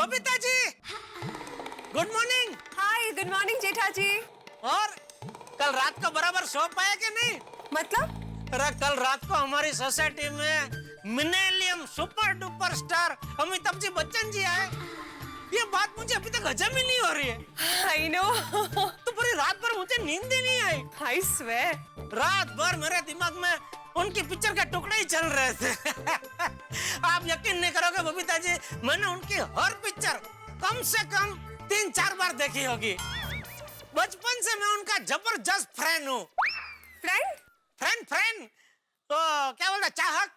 Babita ji, good morning. हाय, गुड मॉर्निंग जेठा जी। और कल रात को बराबर सो पाया कि नहीं? मतलब? अरे कल रात को हमारी सोसाइटी में millennium super duper star Amitabh ji Bachchan ji आए। ये बात मुझे अभी तक हजम ही नहीं हो रही है। I know। तो पूरी रात भर मुझे नींद ही नहीं आई। I swear। रात भर मेरे दिमाग में उनकी पिक्चर के टुकड़े ही चल रहे थे। आप यकीन नहीं करोगे बबीता जी, मैंने उनकी हर पिक्चर कम से कम 3-4 बार देखी होगी। बचपन से मैं उनका जबरदस्त फैन हूँ। फ्रेंड तो क्या बोलता, चाहक?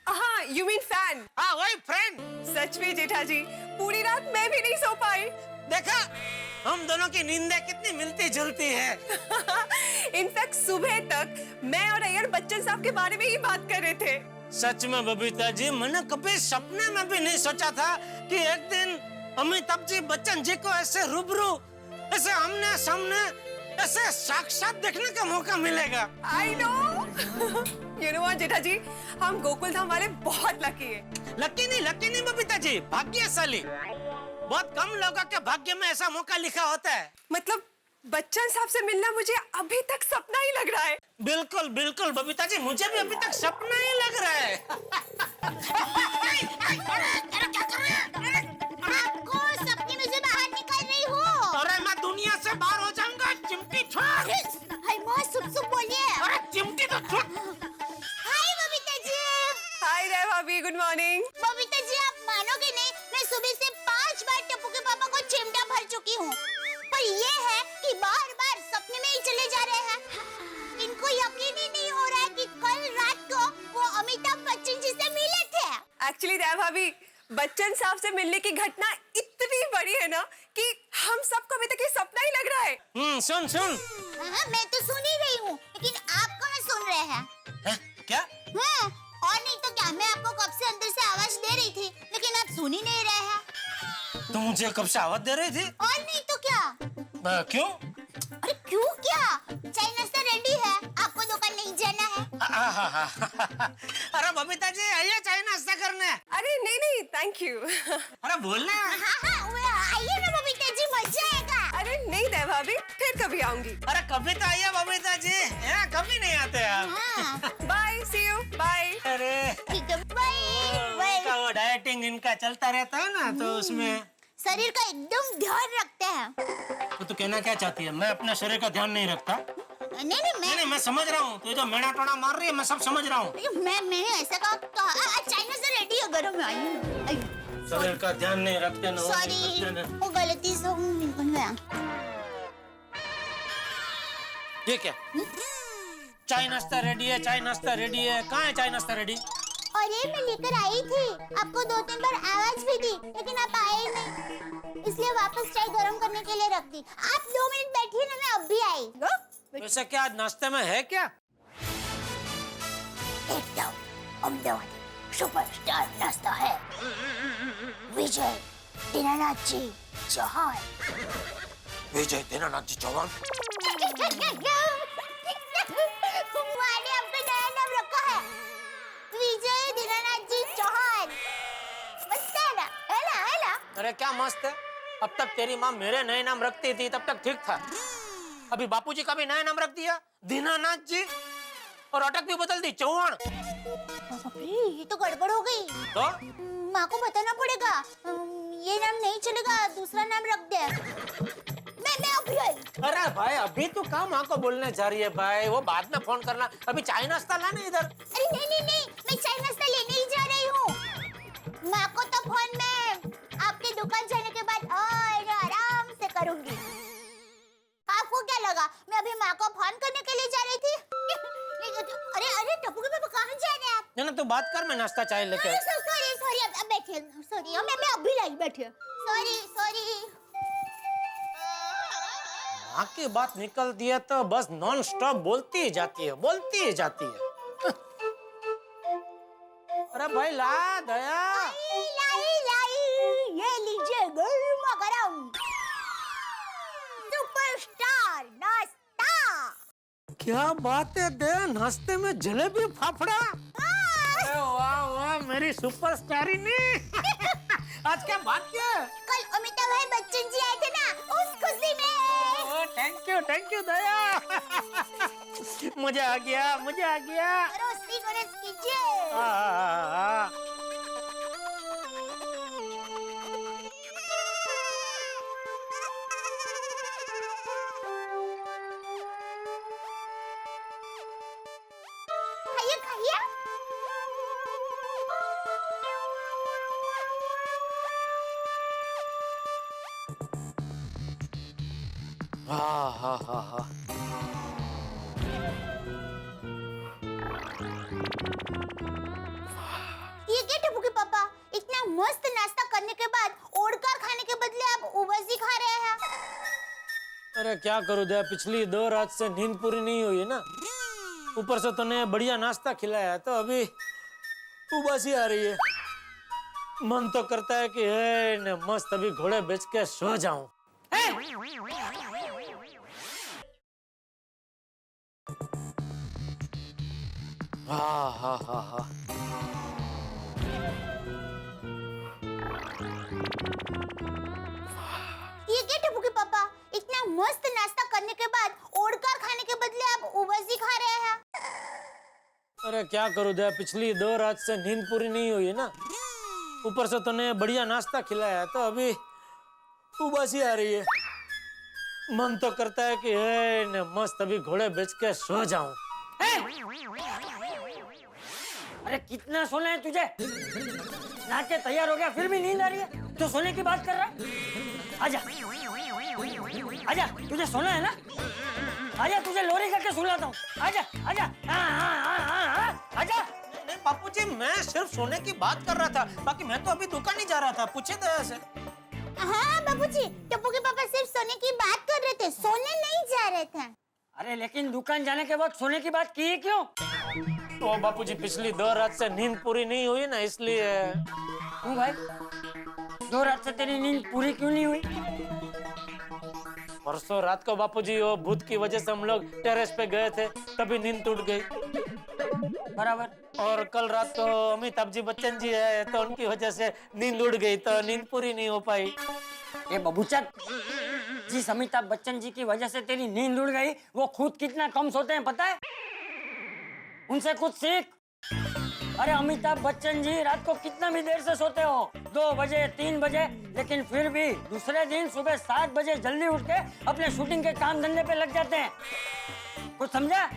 हाँ, you mean fan? हाँ, वही फ्रेंड। सच में जेठा जी, पूरी रात मैं भी नहीं सो पाई। देखा, हम दोनों की नींदें कितनी मिलती जुलती है। इनफैक्ट सुबह तक मैं और अय्यर बच्चन साहब के बारे में ही बात कर रहे थे। सच में बबीता जी, मैंने कभी सपने में भी नहीं सोचा था कि एक दिन अमिताभ जी बच्चन जी को ऐसे रूबरू, ऐसे आमने सामने, ऐसे साक्षात देखने का मौका मिलेगा। I know। You know what, जेठा जी, हम गोकुल धाम वाले बहुत लकी हैं। लकी नहीं बबीता जी, भाग्यशाली। बहुत कम लोगों के भाग्य में ऐसा मौका लिखा होता है। मतलब बच्चन साहब से मिलना मुझे अभी तक सपना ही लग रहा है। बिल्कुल बबीता जी, मुझे भी अभी तक सपना ही लग रहा है। अरे क्या कर रहे हैं? आपको सपने में से बाहर निकाल रही हो। अरे मैं दुनिया से बाहर हो जाऊंगा, चिमटी छोड़। हाय माँ, सुप बोलिए। अरे चिमटी तो छोड़। हाय बबीता जी। हाय रे भाभी, गुड मॉर्निंग। बबीता जी, आप मानोगे नहीं, मैं सुबह से 5 बार टप्पू के पापा को चिमटा भर चुकी हूँ, पर ये है कि बार-बार सपने में ही चले जा रहे हैं। इनको यकीन ही नहीं हो रहा है कि कल रात को वो अमिताभ बच्चन जी से मिले थे। एक्चुअली रे भाभी, बच्चन साहब से मिलने की घटना इतनी बड़ी है ना कि हम सबको अभी तक ये सपना ही लग रहा है। सुन। हाँ, मैं तो सुन ही रही हूँ, लेकिन आप कहाँ सुन रहे हैं? क्या? हाँ, और नहीं तो क्या, मैं आपको कब से अंदर से आवाज दे रही थी, लेकिन आप सुन ही नहीं रहे हैं। तुम मुझे कब से आवाज दे रही थी? और नहीं तो क्या। क्यों? अरे क्यों क्या? चाय नाश्ता रेडी है, आपको दुकान नहीं जाना है। अरे बबीता जी, आइए चाय नाश्ता करने। अरे नहीं, थैंक यू। अरे बोलना। हाँ, आइए ना बबीता जी, मजा आएगा। अरे नहीं दे भाभी, फिर कभी आऊंगी। अरे कभी तो आइए बबीता जी, कभी नहीं आते आप। Bye, see you, bye. अरे बाय। वो डाइटिंग इनका चलता रहता है ना, तो उसमें शरीर का एकदम ध्यान रखते हैं। तो तू कहना क्या चाहती है? मैं अपने शरीर का ध्यान नहीं रखता। नहीं मैं समझ रहा हूँ, तू जो मेड़ा टोड़ा मार रही है मैं सब समझ रहा हूँ। मैंने ऐसा कहा चाइना से रेडी है, गरम है। शरीर का ध्यान नहीं रखते ना। सॉरी, वो गलती से निकल गया। ये क्या? चाय नाश्ता रेडी है, चाय नाश्ता रेडी है। कहाँ है चाय नाश्ता रेडी? अरे मैं लेकर आई थी, आपको 2-3 बार आवाज भी दी, लेकिन आप आए नहीं, इसलिए वापस चाय गरम करने के लिए रख दी। आप 2 मिनट बैठिए ना, मैं अब भी आई। वैसे क्या आज नाश्ते में है क्या? एकदम अहमदाबादी सुपरस्टार नाश्ता है। विजय दीनानाथ जी चौहान। विजय दीनानाथ जी चौहान? मैंने अपना नया नाम रखा है, विजय दीनानाथ जी चौहान। मस्त है ना? है ना? है ना? अरे क्या मस्त है। अब तक तेरी माँ मेरे नए नाम रखती थी तब तक ठीक था, अभी बापूजी का भी नया नाम रख दिया दीनानाथ जी, और अटक भी बदल दी चौहान। ये तो गड़बड़ हो गई। तो माँ को बताना पड़ेगा, ये नाम नहीं चलेगा, दूसरा नाम रख दे। मैं अभी आई। अरे भाई अभी तो कहाँ माँ को बोलने जा रही है भाई, वो बाद में फोन करना, अभी चाय नाश्ता लाना इधर। अरे नहीं, मैं चाय नाश्ता लेने ही जा रही हूँ। माँ को तो फोन में आपकी दुकान जाने के बाद और आराम से करूंगी। आपको क्या लगा मैं अभी माँ को फोन करने के लिए जा रही थी? अरे टप्पू के पापा कहाँ जा रहे हैं आप? नहीं तू बात कर, मैं नाश्ता चाय लेके। सॉरी अब बैठिए। सॉरी मैं अभी लाई, बैठिए। सॉरी। माँ की बात निकलती है तो बस नॉन स्टॉप बोलती ही जाती है। अरे भाई ला दया। लाई, ये लीजिए गर्मा गरम सुपरस्टार नाश्ता। क्या बात है दे, नाश्ते में जलेबी फाफड़ा। वाह मेरी सुपरस्टारी ने। आज क्या बात क्या है? कल अमिताभ बच्चन जी आए थे ना, उस खुशी में। थैंक यू दया। मजा आ गया। रोस्टी कीजिए। खाइए। हाँ। ये क्या टप्पू के पापा, इतना मस्त नाश्ता करने के बाद ओढ़कर खाने के बदले आप उबासी खा रहे हैं। अरे क्या करूँ दया, पिछली 2 रात से नींद पूरी नहीं हुई है ना, ऊपर से तूने बढ़िया नाश्ता खिलाया तो अभी उबासी आ रही है। मन तो करता है कि है न मस्त अभी घोड़े बेच के सो जाऊं। हाँ। ये क्या टप्पू के पापा, इतना मस्त नाश्ता करने के बाद ओढ़कर खाने के बदले आप उबासी खा रहे हैं। अरे क्या करूँ दया, पिछली 2 रात से नींद पूरी नहीं हुई है ना, ऊपर से तूने बढ़िया नाश्ता खिलाया तो अभी उबासी आ रही है। मन तो करता है कि है न मस्त अभी घोड़े बेच के सो जाऊं। अरे कितना सोना है तुझे? नहा के तैयार हो गया फिर भी नींद आ रही है? तो सोने की बात कर रहा है? आजा, तुझे सोना है ना? आजा, तुझे लोरी करके सुलाता हूँ। आजा। नहीं बापूजी, मैं सिर्फ सोने की बात कर रहा था, बाकी मैं तो अभी दुकान ही जा रहा था। पूछे दया से। हाँ बाबूजी, टप्पू के पापा सिर्फ सोने की बात कर रहे थे, सोने नहीं जा रहे थे। अरे लेकिन दुकान जाने के बाद सोने की बात की क्यों? तो बापूजी पिछली 2 रात से नींद पूरी नहीं हुई ना, इसलिए। क्यों भाई, 2 रात से तेरी नींद पूरी क्यों नहीं हुई? परसों रात को बापूजी वो भूत की वजह से हम लोग टेरेस पे गए थे, तभी नींद टूट गई। बराबर। और कल रात को अमिताभ जी बच्चन जी है तो उनकी वजह से नींद उड़ गई, तो नींद पूरी नहीं हो पाई। ये बबूचक, जिस अमिताभ बच्चन जी की वजह से तेरी नींद उड़ गई, वो खुद कितना कम सोते हैं पता है? उनसे कुछ सीख। अरे अमिताभ बच्चन जी रात को कितना भी देर से सोते हो, 2 बजे 3 बजे, लेकिन फिर भी दूसरे दिन सुबह 7 बजे जल्दी उठ के अपने शूटिंग के काम धंधे पे लग जाते हैं। कुछ समझा?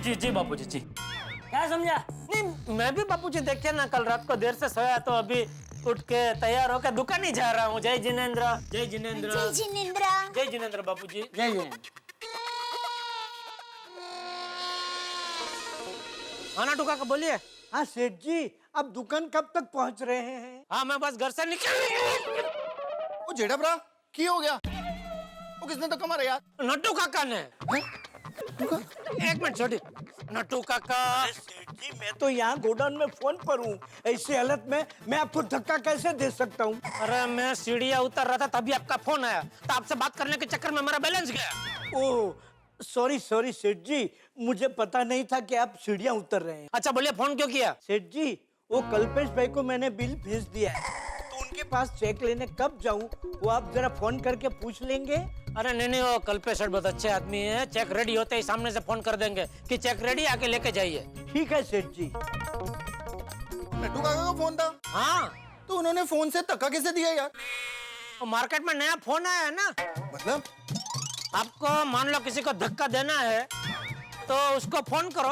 जी जी बापूजी जी। क्या समझा? नहीं मैं भी बापूजी देखिए ना, कल रात को देर से सोया तो अभी उठ के तैयार होकर दुकान ही जा रहा हूँ। जय जिनेंद्र, जय जिनेंद्र, जय जिनेंद्र, जय जिनेंद्र बापूजी, जय जिनेंद्र। खाना टुका का बोलिए। हाँ सेठ जी, अब दुकान कब तक पहुंच रहे हैं? हाँ मैं बस घर से निकल। ओ जेठा भरा की हो गया? वो किसने धक्का मारा यार? नट्टू काका ने। एक मिनट छोटी। नट्टू काका। सेठ जी मैं तो यहाँ गोडाउन में फोन पर हूँ, ऐसी हालत में मैं आपको धक्का कैसे दे सकता हूँ? अरे मैं सीढ़ियाँ उतर रहा था तभी आपका फोन आया, तो आपसे बात करने के चक्कर में मेरा बैलेंस गया। ओह सॉरी सॉरी सेठ जी, मुझे पता नहीं था कि आप सीढ़ियाँ उतर रहे हैं। अच्छा बोलिए फोन क्यों किया? सेठ जी वो कल्पेश भाई को मैंने बिल भेज दिया है, तो उनके पास चेक लेने कब जाऊँ वो आप जरा फोन करके पूछ लेंगे? अरे नहीं वो कल्पेश बहुत अच्छे आदमी है, चेक रेडी होते ही सामने से फोन कर देंगे कि चेक रेडी, आके लेके जाइए। ठीक है सेठ जी। नट्टू काका का फोन था? हाँ। तो उन्होंने फोन से धक्का कैसे दिया यार? मार्केट में नया फोन आया है ना। मतलब? आपको मान लो किसी को धक्का देना है तो उसको फोन करो,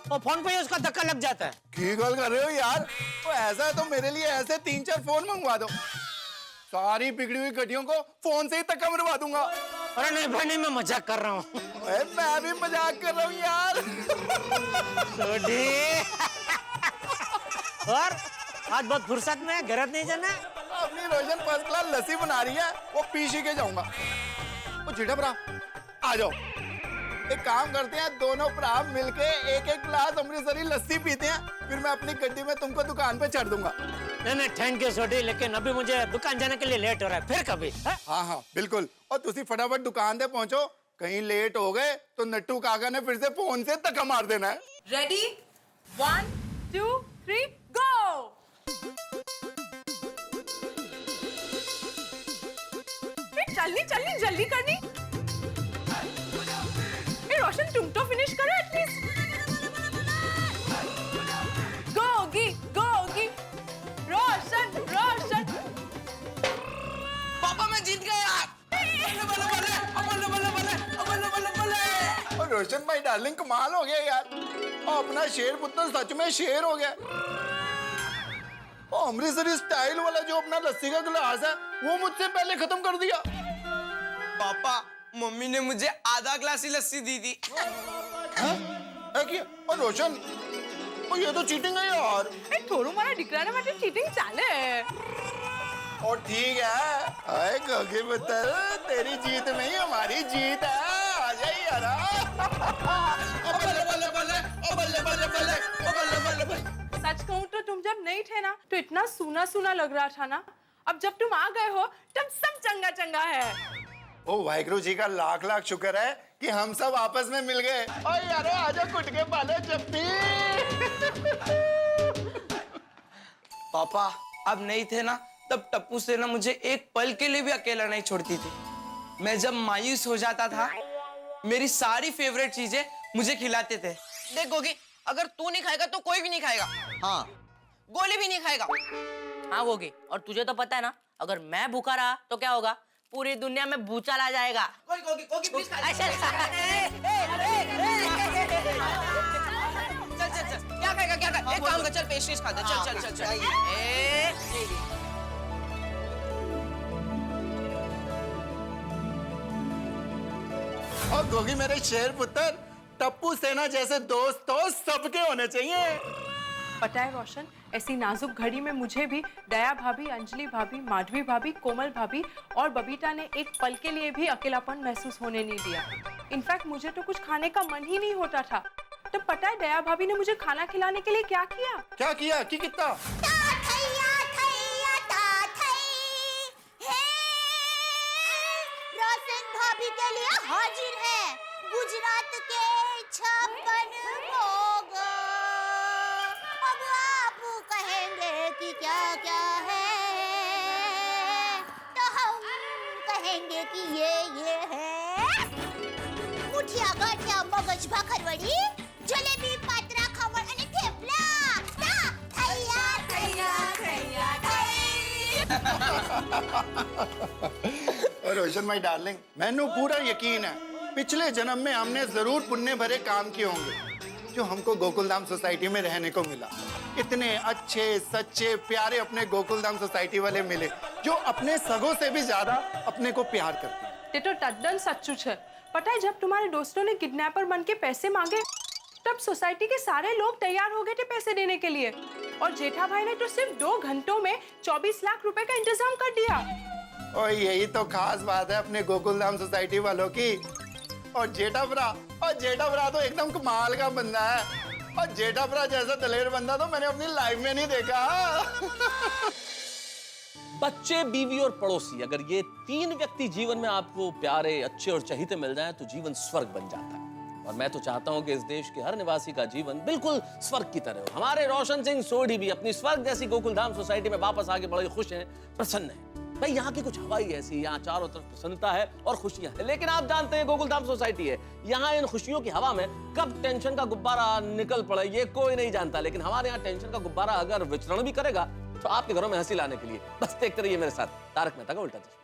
वो फोन पे ही उसका धक्का लग जाता है। की गल कर रहे हो यार? तो ऐसा है तो मेरे लिए ऐसे 3-4 फोन मंगवा दो, सारी बिगड़ी हुई गड्डियों को फोन से ही धक्का मरवा दूंगा। अरे नहीं भाई नहीं, मैं मजाक कर रहा हूँ। मैं भी मजाक कर रहा हूँ यार। और आज बहुत फुर्सत में घर नहीं जाना। अपनी रोशन फर्स्ट क्लास लस्सी बना रही है, वो पी के जाऊंगा। वो जेठा भरा आ जाओ, एक काम करते हैं, दोनों भरा मिलके एक एक गिलास अमृतसरी लस्सी पीते हैं, फिर मैं अपनी गड्डी में तुमको दुकान पे चढ़ दूंगा। नहीं नहीं थैंक यू छोटी, लेकिन अभी मुझे दुकान जाने के लिए लेट हो रहा है, फिर कभी। हाँ हाँ बिल्कुल, और तुसी फटाफट दुकान पे पहुंचो, कहीं लेट हो गए तो नट्टू काका ने फिर से फोन से धक्का मार देना है। रेडी 1 2 3 गो। चलनी चलनी जल्दी करनी। रोशन तुम तो फिनिश करो एटलीस्ट। गोगी गोगी रोशन रोशन। पापा मैं जीत गया। और रोशन भाई डार्लिंग कमाल हो गया यार, और अपना शेर पुत्र सच में शेर हो गया। और अमृतसरी स्टाइल वाला जो अपना लस्सी का गिलास है वो मुझसे पहले खत्म कर दिया। पापा मम्मी ने मुझे आधा ग्लास ही लस्सी दी थी। और रोशन ये तो चीटिंग है यार। थोड़ा मारा दिखलाने वाली चीटिंग चाले। और ठीक है, अरे गोगी पुत्र तेरी जीत नहीं हमारी जीत है, आ जाइए यार। सच कहूँ तो तुम जब नहीं थे ना तो इतना सूना सूना लग रहा था ना, अब जब तुम आ गए हो तब सब चंगा चंगा है। ओ वाहिगुरु जी का लाख लाख शुक्र है कि हम सब आपस में मिल गए। और यारो आजा कुट के पाले चप्पी। पापा अब नहीं थे ना, तब टप्पू से ना मुझे एक पल के लिए भी अकेला नहीं छोड़ती थी। मैं जब मायूस हो जाता था मेरी सारी फेवरेट चीजें मुझे खिलाते थे। देख गोगी, अगर तू नहीं खाएगा तो कोई भी नहीं खाएगा। हाँ गोली भी नहीं खाएगा। हाँ गोगी, और तुझे तो पता है ना, अगर मैं भूखा रहा तो क्या होगा, पूरी दुनिया में भूचाल आ जाएगा। गोगी प्लीज खा। चल क्या खाएगा क्या खाएगा? एक काम कर, चल पेस्ट्रीज खा दे। चल चल चल चल। और गोगी मेरे शेर पुत्र, टप्पू सेना जैसे दोस्त तो सबके होने चाहिए। पता है रोशन, ऐसी नाजुक घड़ी में मुझे भी दया भाभी, अंजलि भाभी, माधवी भाभी, कोमल भाभी और बबीता ने एक पल के लिए भी अकेलापन महसूस होने नहीं दिया। इनफैक्ट मुझे तो कुछ खाने का मन ही नहीं होता था। तो पता है दया भाभी ने मुझे खाना खिलाने के लिए क्या किया? क्या किया? की कितना? रोशन भाभी के लिए हाजिर है गुजरात के 56 भोग। अब आप कहेंगे कि क्या क्या है, तो हम कहेंगे कि ये है मुठिया गाठिया मगज भाखरवडी जलेबी पात्रा खमण અને થેપલા થैया થैया થैया और रोशन भाई डार्लिंग, मैनू पूरा यकीन है पिछले जन्म में हमने जरूर पुण्य भरे काम किए होंगे जो हमको गोकुलधाम सोसाइटी में रहने को मिला। इतने अच्छे सच्चे प्यारे अपने गोकुलधाम सोसाइटी वाले मिले जो अपने सगों से भी ज्यादा अपने को प्यार करते हैं। ये तो तद्दन सच्चुच है। पता है जब तुम्हारे दोस्तों ने किडनैपर बन के पैसे मांगे तब सोसाइटी के सारे लोग तैयार हो गए थे पैसे देने के लिए, और जेठा भाई ने तो सिर्फ 2 घंटों में 24 लाख रुपए का इंतजाम कर दिया। और यही तो खास बात है अपने गोकुलधाम सोसाइटी वालों की। और जेठा भरा तो एकदम कमाल का बंदा है, और जेठा भरा जैसा दलेर बंदा तो मैंने अपनी लाइफ में नहीं देखा। बच्चे, बीवी और पड़ोसी, अगर ये 3 व्यक्ति जीवन में आपको प्यारे, अच्छे और चहीते मिल जाएं तो जीवन स्वर्ग बन जाता है। और मैं तो चाहता हूं कि इस देश के हर निवासी का जीवन बिल्कुल स्वर्ग की तरह हो। हमारे रोशन सिंह सोढ़ी भी अपनी स्वर्ग जैसी गोकुलधाम सोसाइटी में वापस आके बड़े खुश हैं, प्रसन्न हैं। भाई यहाँ की कुछ हवा ही ऐसी, यहाँ चारों तरफ प्रसन्नता है और खुशियां हैं। लेकिन आप जानते हैं गोकुलधाम सोसाइटी है, यहाँ इन खुशियों की हवा में कब टेंशन का गुब्बारा निकल पड़े ये कोई नहीं जानता। लेकिन हमारे यहाँ टेंशन का गुब्बारा अगर विचरण भी करेगा तो आपके घरों में हंसी लाने के लिए बस देखते रहिए मेरे साथ तारक मेहता का उल्टा चश्मा।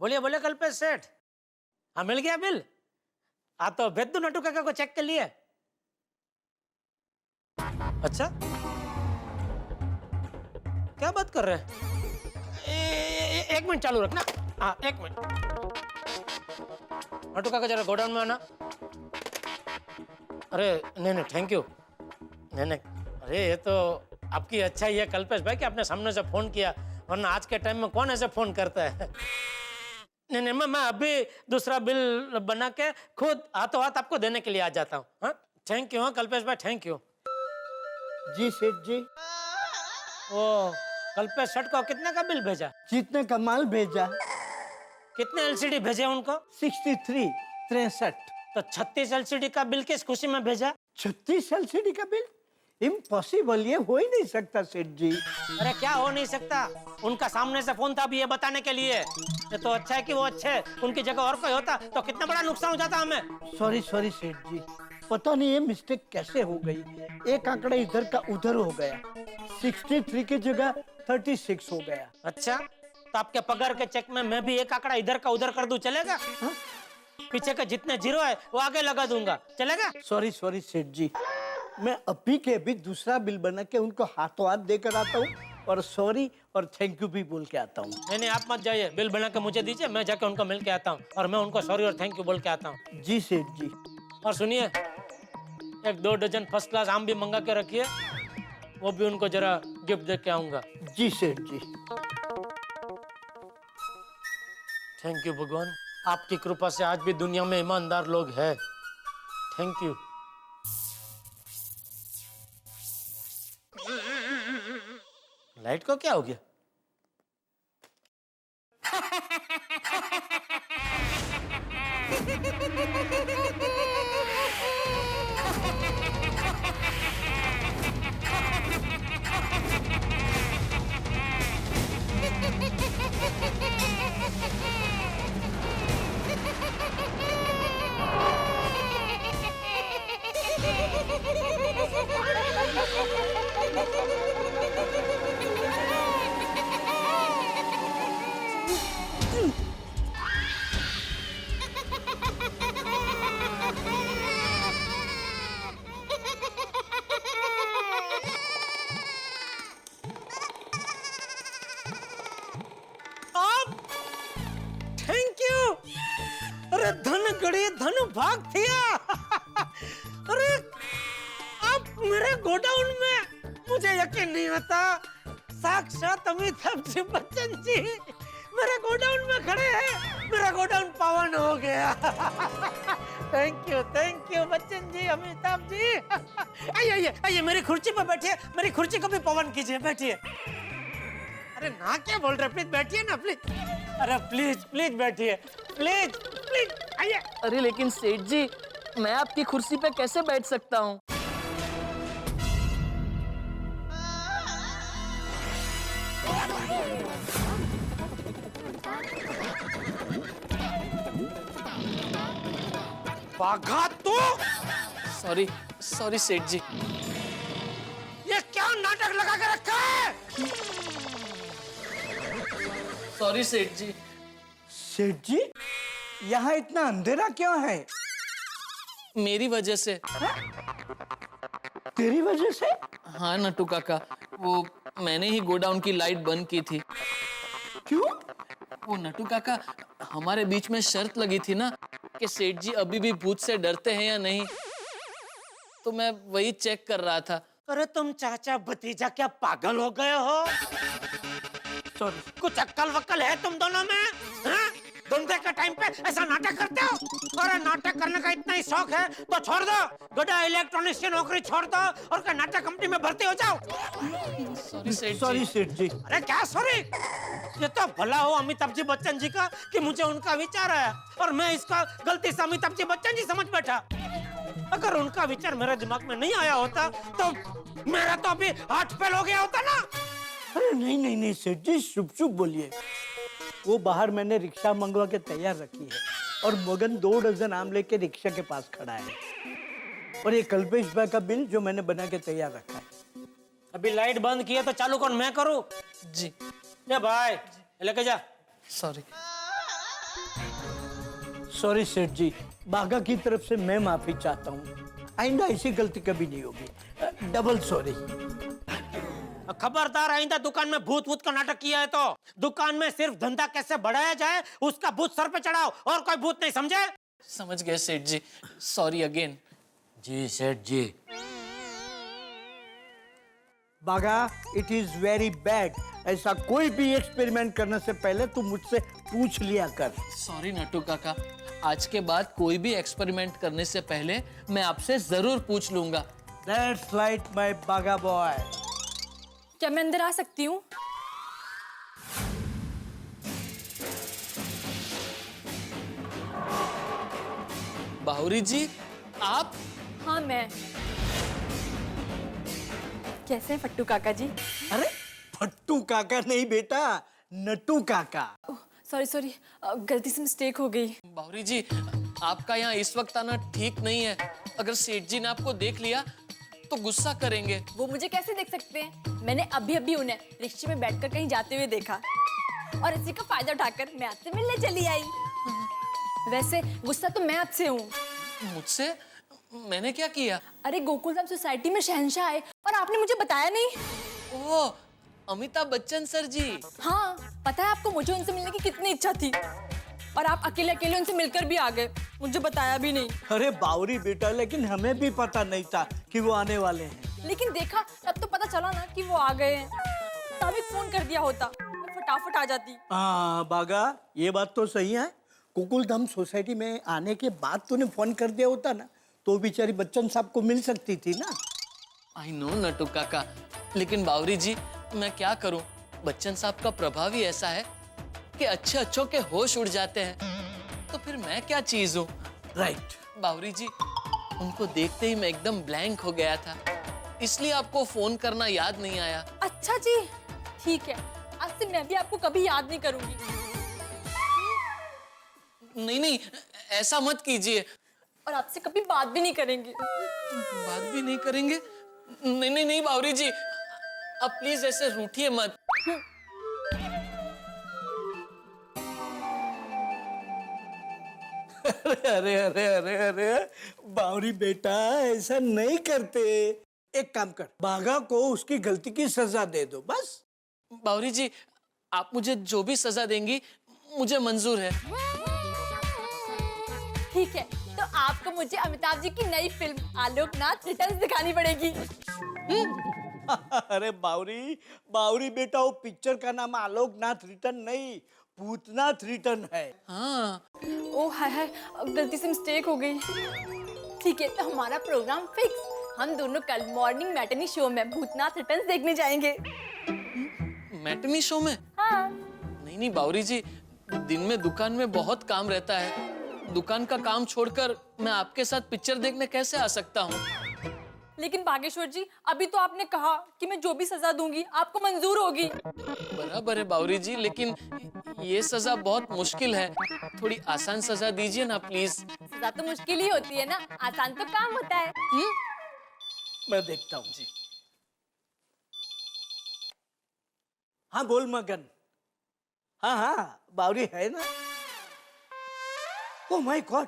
बोलिए बोले कल्पेश सेठ, हाँ मिल गया बिल? हाँ तो भेज दो नटू काका को चेक के लिए। अच्छा क्या बात कर रहे हैं? एक मिनट चालू रखना। हाँ 1 मिनट। नटू काका जरा गोडाउन में आना। अरे नहीं थैंक यू। नहीं अरे ये तो आपकी अच्छा ही है कल्पेश भाई कि आपने सामने से फोन किया, वरना आज के टाइम में कौन ऐसे फोन करता है। नहीं मैं अभी दूसरा बिल बना के खुद हाथों हाथ आपको देने के लिए आ जाता हूँ। हाँ थैंक यू। हाँ कल्पेश भाई थैंक यू। जी सेठ जी। ओ कल्पेश सेठ को कितने का बिल भेजा? जितने का माल भेजा। कितने एलसीडी भेजे उनको? 63 तो 36 एलसीडी का बिल किस खुशी में भेजा? 36 एलसीडी का बिल? इम्पॉसिबल, ये हो ही नहीं सकता सेठ जी। अरे क्या हो नहीं सकता? उनका सामने से फोन था अभी ये बताने के लिए। ये तो अच्छा है कि वो अच्छे, उनकी जगह और कोई होता तो कितना बड़ा नुकसान हो जाता हमें। सॉरी सेठ जी, पता नहीं ये मिस्टेक कैसे हो गई। एक आंकड़ा इधर का उधर हो गया, 63 की जगह 36 हो गया। अच्छा तो आपके पगार के चेक में मैं भी एक आंकड़ा इधर का उधर कर दूं, चलेगा? हा? पीछे के जितने जीरो है वो आगे लगा दूंगा, चलेगा? सॉरी सेठ जी, मैं अभी के अभी दूसरा बिल बना के उनको हाथों हाथ देकर आता हूँ और सॉरी और थैंक यू भी बोल के आता हूँ। नहीं आप मत जाइए, बिल बना के मुझे दीजिए, मैं जाके उनको मिल के आता हूँ और मैं उनको सॉरी और थैंक यू बोल के आता हूँ। जी सेठ जी। और सुनिए, 1-2 डजन फर्स्ट क्लास आम भी मंगा के रखिए, वो भी उनको जरा गिफ्ट दे के आऊंगा। जी सेठ जी। थैंक यू भगवान, आपकी कृपा से आज भी दुनिया में ईमानदार लोग हैं। Thank you. लाइट को क्या हो गया? धन भाग थिया। अरे आप मेरे गोडाउन में, मुझे यकीन नहीं होता, साक्षात अमिताभ बच्चन जी मेरे गोडाउन में खड़े हैं। मेरा गोडाउन पावन हो गया। Thank you Bachchan ji, Amitabh ji. आइए मेरी कुर्सी पर बैठिए, मेरी कुर्सी को भी पवन कीजिए, बैठिए। अरे ना क्या बोल रहे, प्लीज बैठिए ना प्लीज। अरे प्लीज बैठिए, प्लीज आइए। अरे लेकिन सेठ जी, मैं आपकी कुर्सी पे कैसे बैठ सकता हूँ? बाघा तो सॉरी सेठ जी। ये क्या नाटक लगा के रखा है? सॉरी सेठ जी। सेठ जी, यहाँ इतना अंधेरा क्यों है? मेरी वजह से। तेरी वजह से? हाँ नट्टू काका, वो मैंने ही गोडाउन की लाइट बंद की थी। क्यों? वो नट्टू काका, हमारे बीच में शर्त लगी थी ना कि सेठ जी अभी भी भूत से डरते हैं या नहीं, तो मैं वही चेक कर रहा था। अरे तुम चाचा भतीजा क्या पागल हो गए हो? सॉरी। कुछ अक्कल वक्कल है तुम दोनों में? हाँ? धंधे के टाइम पे ऐसा नाटक करते हो? अरे नाटक करने का इतना ही शौक है तो छोड़ दो, गड्ढा इलेक्ट्रॉनिक्स की नौकरी छोड़ दो और क्या नाटक कंपनी में भर्ती हो जाओ। सॉरी सेठ जी। सॉरी सेठ जी। अरे क्या सॉरी? ये तो भला हो अमिताभ जी बच्चन जी का कि मुझे उनका विचार आया और मैं इसका गलती से अमिताभ जी बच्चन जी समझ बैठा। अगर उनका विचार मेरे दिमाग में नहीं आया होता तो मेरा तो अभी हार्ट फेल हो गया होता ना। अरे नहीं नहीं नहीं सेठ जी, शुभ शुभ बोलिए। वो बाहर मैंने रिक्शा मंगवा के तैयार रखी है और मगन 2 डजन आम लेके रिक्शा के पास खड़ा है, और ये कल्पेश भाई का बिल जो मैंने बना के तैयार रखा है। अभी लाइट बंद किया तो चालू कौन, मैं करूं? जी। ले भाई लेके जा। सॉरी। सॉरी सेठ जी, बागा की तरफ से मैं माफी चाहता हूँ। आइंदा ऐसी गलती कभी नहीं होगी। Double sorry. खबरदार, आइंदा दुकान में भूत भूत का नाटक किया है तो दुकान में सिर्फ धंधा कैसे बढ़ाया जाए उसका भूत सर पे चढ़ाओ, और कोई भूत नहीं, समझे? समझ गए सेठ जी, सॉरी अगेन। जी सेठ जी। बागा, इट इज वेरी बैड। ऐसा कोई भी एक्सपेरिमेंट करने से पहले तू मुझसे पूछ लिया कर। सॉरी नट्टू काका, आज के बाद कोई भी एक्सपेरिमेंट करने से पहले मैं आपसे जरूर पूछ लूंगा। That's right, my बागा बॉय। क्या मैं अंदर आ सकती हूँ? बाहुरी जी, आप? हाँ मैं। कैसे हैं फट्टू काका जी? अरे फट्टू काका नहीं बेटा, नट्टू काका। सॉरी सॉरी, गलती से मिस्टेक हो गई। बाहुरी जी, आपका यहाँ इस वक्त आना ठीक नहीं है। अगर सेठ जी ने आपको देख लिया तो गुस्सा करेंगे। वो मुझे कैसे देख सकते हैं? मैंने अभी अभी उन्हें रिक्शे में बैठकर कहीं जाते हुए देखा और इसी का फायदा उठाकर मैं आपसे मिलने चली आई। वैसे गुस्सा तो मैं आपसे हूँ। मुझसे? मैंने क्या किया? अरे गोकुलधाम सोसाइटी में शहंशाह आए और आपने मुझे बताया नहीं। ओह, अमिताभ बच्चन सर जी। हाँ, पता है आपको मुझे उनसे मिलने की कितनी इच्छा थी, और आप अकेले अकेले उनसे मिलकर भी आ गए, मुझे बताया भी नहीं। अरे बावरी बेटा, लेकिन हमें भी पता नहीं था कि वो आने वाले हैं। लेकिन देखा तब तो पता चला ना कि वो आ गए हैं। तब एक फोन कर दिया होता, मैं फटाफट आ जाती। हाँ बागा, ये बात तो सही है। गोकुलधाम सोसाइटी में आने के बाद तूने फोन कर दिया होता ना, तो बेचारी बच्चन साहब को मिल सकती थी ना। आई नो नट्टू काका, लेकिन बावरी जी मैं क्या करूं? बच्चन साहब का प्रभाव ही ऐसा है कि अच्छे अच्छों के होश उड़ जाते हैं, तो फिर मैं क्या चीज हूँ? राइट। बावरी जी, उनको देखते ही मैं एकदम ब्लैंक हो गया था, इसलिए आपको फोन करना याद नहीं आया। अच्छा जी, ठीक है, आज से मैं भी आपको कभी याद नहीं करूंगी। नहीं नहीं, ऐसा मत कीजिए। और आपसे कभी बात भी नहीं करेंगे। बात भी नहीं करेंगे? नहीं नहीं नहीं बावरी जी, अब प्लीज ऐसे रूठिए मत। अरे अरे अरे अरे अरे बावरी बेटा, ऐसा नहीं करते। एक काम कर, बागा को उसकी गलती की सजा दे दो बस। बावरी जी, आप मुझे जो भी सजा देंगी मुझे मंजूर है। ठीक है, तो आपको मुझे अमिताभ जी की नई फिल्म आलोकनाथ रिटर्न्स दिखानी पड़ेगी। अरे बावरी बावरी बेटा, वो पिक्चर का नाम आलोकनाथ रिटर्न नहीं, भूतनाथ रिटर्न है। हाँ। ओ हाय हाय, गलती से मिस्टेक हो गई। ठीक है, तो हमारा प्रोग्राम फिक्स। हम दोनों कल मॉर्निंग मैटनी शो में भूतनाथ रिटर्न्स देखने जाएंगे। मैटनी शो में? हाँ। नहीं नहीं बावरी जी, दिन में दुकान में बहुत काम रहता है। दुकान का काम छोड़कर मैं आपके साथ पिक्चर देखने कैसे आ सकता हूँ? लेकिन बागेश्वर जी, अभी तो आपने कहा कि मैं जो भी सजा दूंगी आपको मंजूर होगी। बराबर है बावरी जी, लेकिन ये सजा बहुत मुश्किल है। थोड़ी आसान सजा दीजिए ना प्लीज। सजा तो मुश्किल ही होती है ना, आसान तो काम होता है। मैं देखता हूँ जी। हाँ बोल मगन। हाँ हाँ बावरी है ना। Oh my God,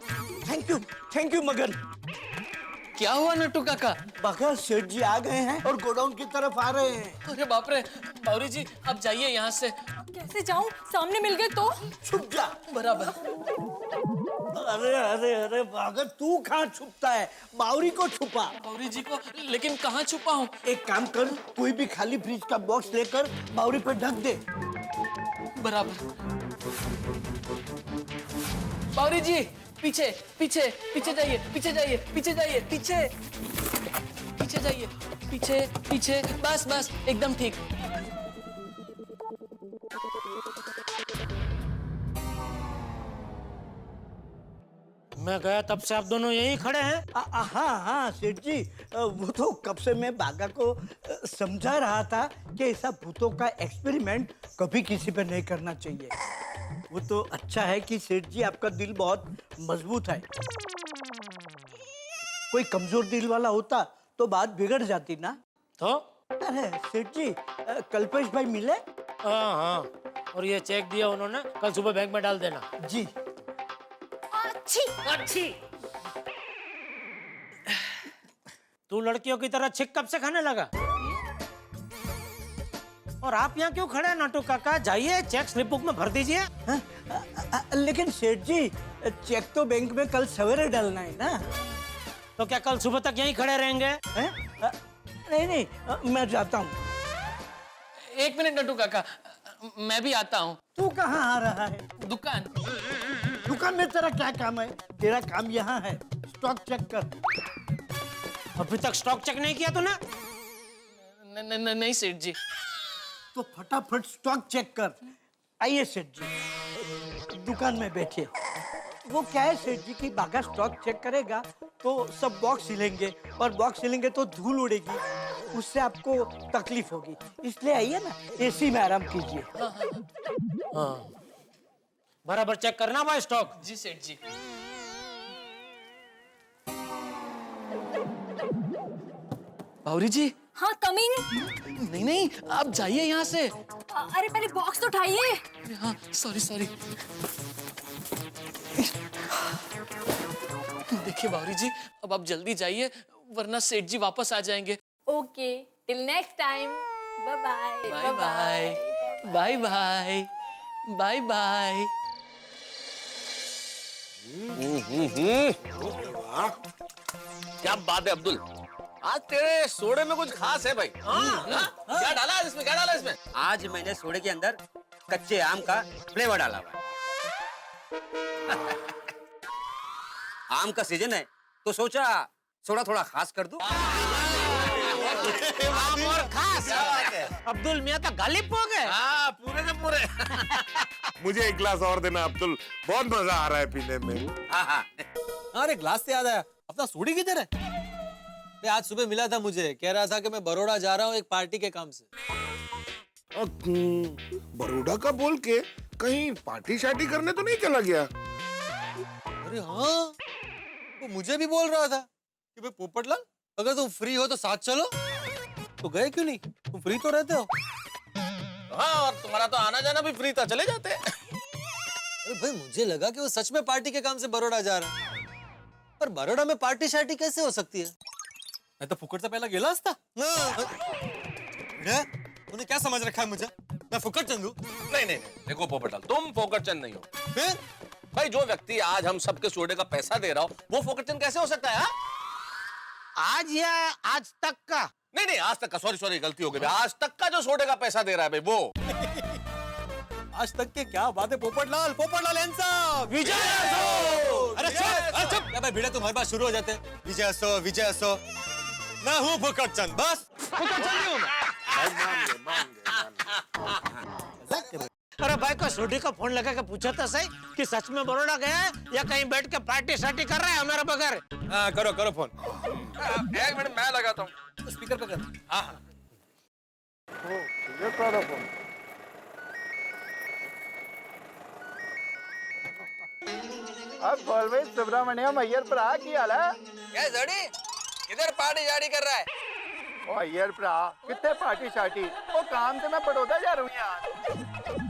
thank you मगन। क्या हुआ नट्टू काका? बघा सेठ जी आ गए हैं और गोडाउन की तरफ आ रहे हैं। अरे बाप रे, बावरी जी आप जाइए यहाँ से। कैसे जाऊं? सामने मिल गए तो? छुप जा। बराबर। अरे अरे अरे बागर, तू कहाँ छुपता है? बावरी को छुपा। बावरी जी को? लेकिन कहाँ छुपा हूँ? एक काम कर, कोई भी खाली फ्रिज का बॉक्स लेकर बावरी पे ढक दे। बराबर। बावरी जी पीछे पीछे पीछे जाइए, पीछे जाइए, पीछे जाइए, पीछे पीछे जाइए, पीछे पीछे, बस बस एकदम ठीक। मैं गया तब से आप दोनों यहीं खड़े हैं? हाँ हाँ सेठ जी, वो तो कब से मैं बागा को समझा रहा था कि ऐसा भूतों का एक्सपेरिमेंट कभी किसी पे नहीं करना चाहिए। वो तो अच्छा है कि सेठ जी आपका दिल बहुत मजबूत है। कोई कमजोर दिल वाला होता तो बात बिगड़ जाती ना। तो अरे सेठ जी, कल्पेश भाई मिले? हाँ हाँ, और ये चेक दिया उन्होंने, कल सुबह बैंक में डाल देना। जी। अच्छी। तू लड़कियों की तरह छिक कब से खाने लगा? और आप यहाँ क्यों खड़े हैं नाटू काका? जाइए चेक स्लिप बुक में भर दीजिए। लेकिन सेठ जी, चेक तो बैंक में कल सवेरे डालना है ना। तो क्या कल सुबह तक यहीं खड़े रहेंगे? नहीं, मैं जाता हूँ। एक मिनट नट्टू काका, मैं भी आता हूँ। तू कहाँ आ रहा है? दुकान। दुकान में तेरा क्या काम है? तेरा काम यहाँ है, स्टॉक चेक कर। अभी तक स्टॉक चेक नहीं किया तूने? नहीं सेठ जी। तो फटाफट स्टॉक चेक कर। आइए सेठ जी, दुकान में बैठिए। वो क्या है सेठ जी की बागा स्टॉक चेक करेगा तो सब बॉक्स हिलेंगे, और बॉक्स हिलेंगे तो धूल उड़ेगी, उससे आपको तकलीफ होगी। इसलिए आइए ना, एसी में आराम कीजिए। हाँ, बराबर चेक करना भाई स्टॉक। जी सेठ जी। बावरी जी। हाँ कमिंग। नहीं आप जाइए यहाँ से। अरे पहले बॉक्स तो उठाइए। हाँ सॉरी। देखिए बावरी जी, अब आप जल्दी जाइए वरना सेठ जी वापस आ जाएंगे। Okay, till next time. Bye bye. Bye bye. Bye bye. Bye bye. क्या बात है अब्दुल, आज तेरे सोडे में कुछ खास है भाई। क्या डाला है इसमें? क्या डाला है इसमें? आज मैंने सोडे के अंदर कच्चे आम का फ्लेवर डाला हुआ है। आम का सीजन है तो सोचा सोडा थोड़ा खास कर दूं। आम और खास। अब्दुल मियां तो गालिब हो गए। हाँ पूरे के पूरे। मुझे एक गिलास और देना अब्दुल, बहुत मजा आ रहा है पीने में। अरे ग्लास से याद आया, अपना सोडी किधर है? आज सुबह मिला था मुझे, कह रहा था कि मैं बड़ौदा जा रहा हूँ एक पार्टी के काम से। बड़ौदा का बोल के कहीं पार्टी शार्टी करने तो नहीं चला गया? अरे हाँ, वो मुझे भी बोल रहा था कि भाई पोपटलाल अगर तुम फ्री हो तो साथ चलो। तो गए क्यों नहीं? तुम फ्री तो रहते हो। हाँ, और तुम्हारा तो आना जाना भी फ्री था, चले जाते। अरे भाई मुझे लगा कि वो सच में पार्टी के काम से बड़ौदा जा रहा है, पर बड़ौदा में पार्टी शार्टी कैसे हो सकती है? मैं तो फुकट से पहला गिला था। तूने क्या समझ रखा है मुझे? मैं फुकट चंद हूँ? नहीं, देखो पोपटलाल, तुम फोकट चंद नहीं हो। फिर भाई जो व्यक्ति आज हम सबके सोडे का पैसा दे रहा हो वो फोकट चंद कैसे हो सकता है? आज या आज तक का? नहीं, आज तक का। सॉरी गलती हो गई। आज तक का जो सोडे का पैसा दे रहा है भाई वो। आज तक के क्या बात है पोपटलाल हैंडसम। विजय असो। अरे चुप। क्या भाई भिड़े तुम्हारे पास शुरू हो जाते हैं? विजय असो। मैं हूँ फुकट चंद, बस फुकट चंद ही हूँ मैं। अरे भाई को सोडी का फोन लगा के पूछा था सही कि सच में बड़ौदा गया है या कहीं बैठ के पार्टी शार्टी कर रहा है हमारे बगैर। हाँ करो फोन। एक मिनट मैं लगाता हूँ। स्पीकर पे कर। हाँ। अब बोल भाई सुब्रमण्यम अय्यर भरा की हाल है? क्या जोड़ी किधर पार्टी जारी कर रहा है? ओ अय्यर भरा कितने पार्टी शार्टी? ओ काम से मैं बड़ौदा जा रहा हूँ यार।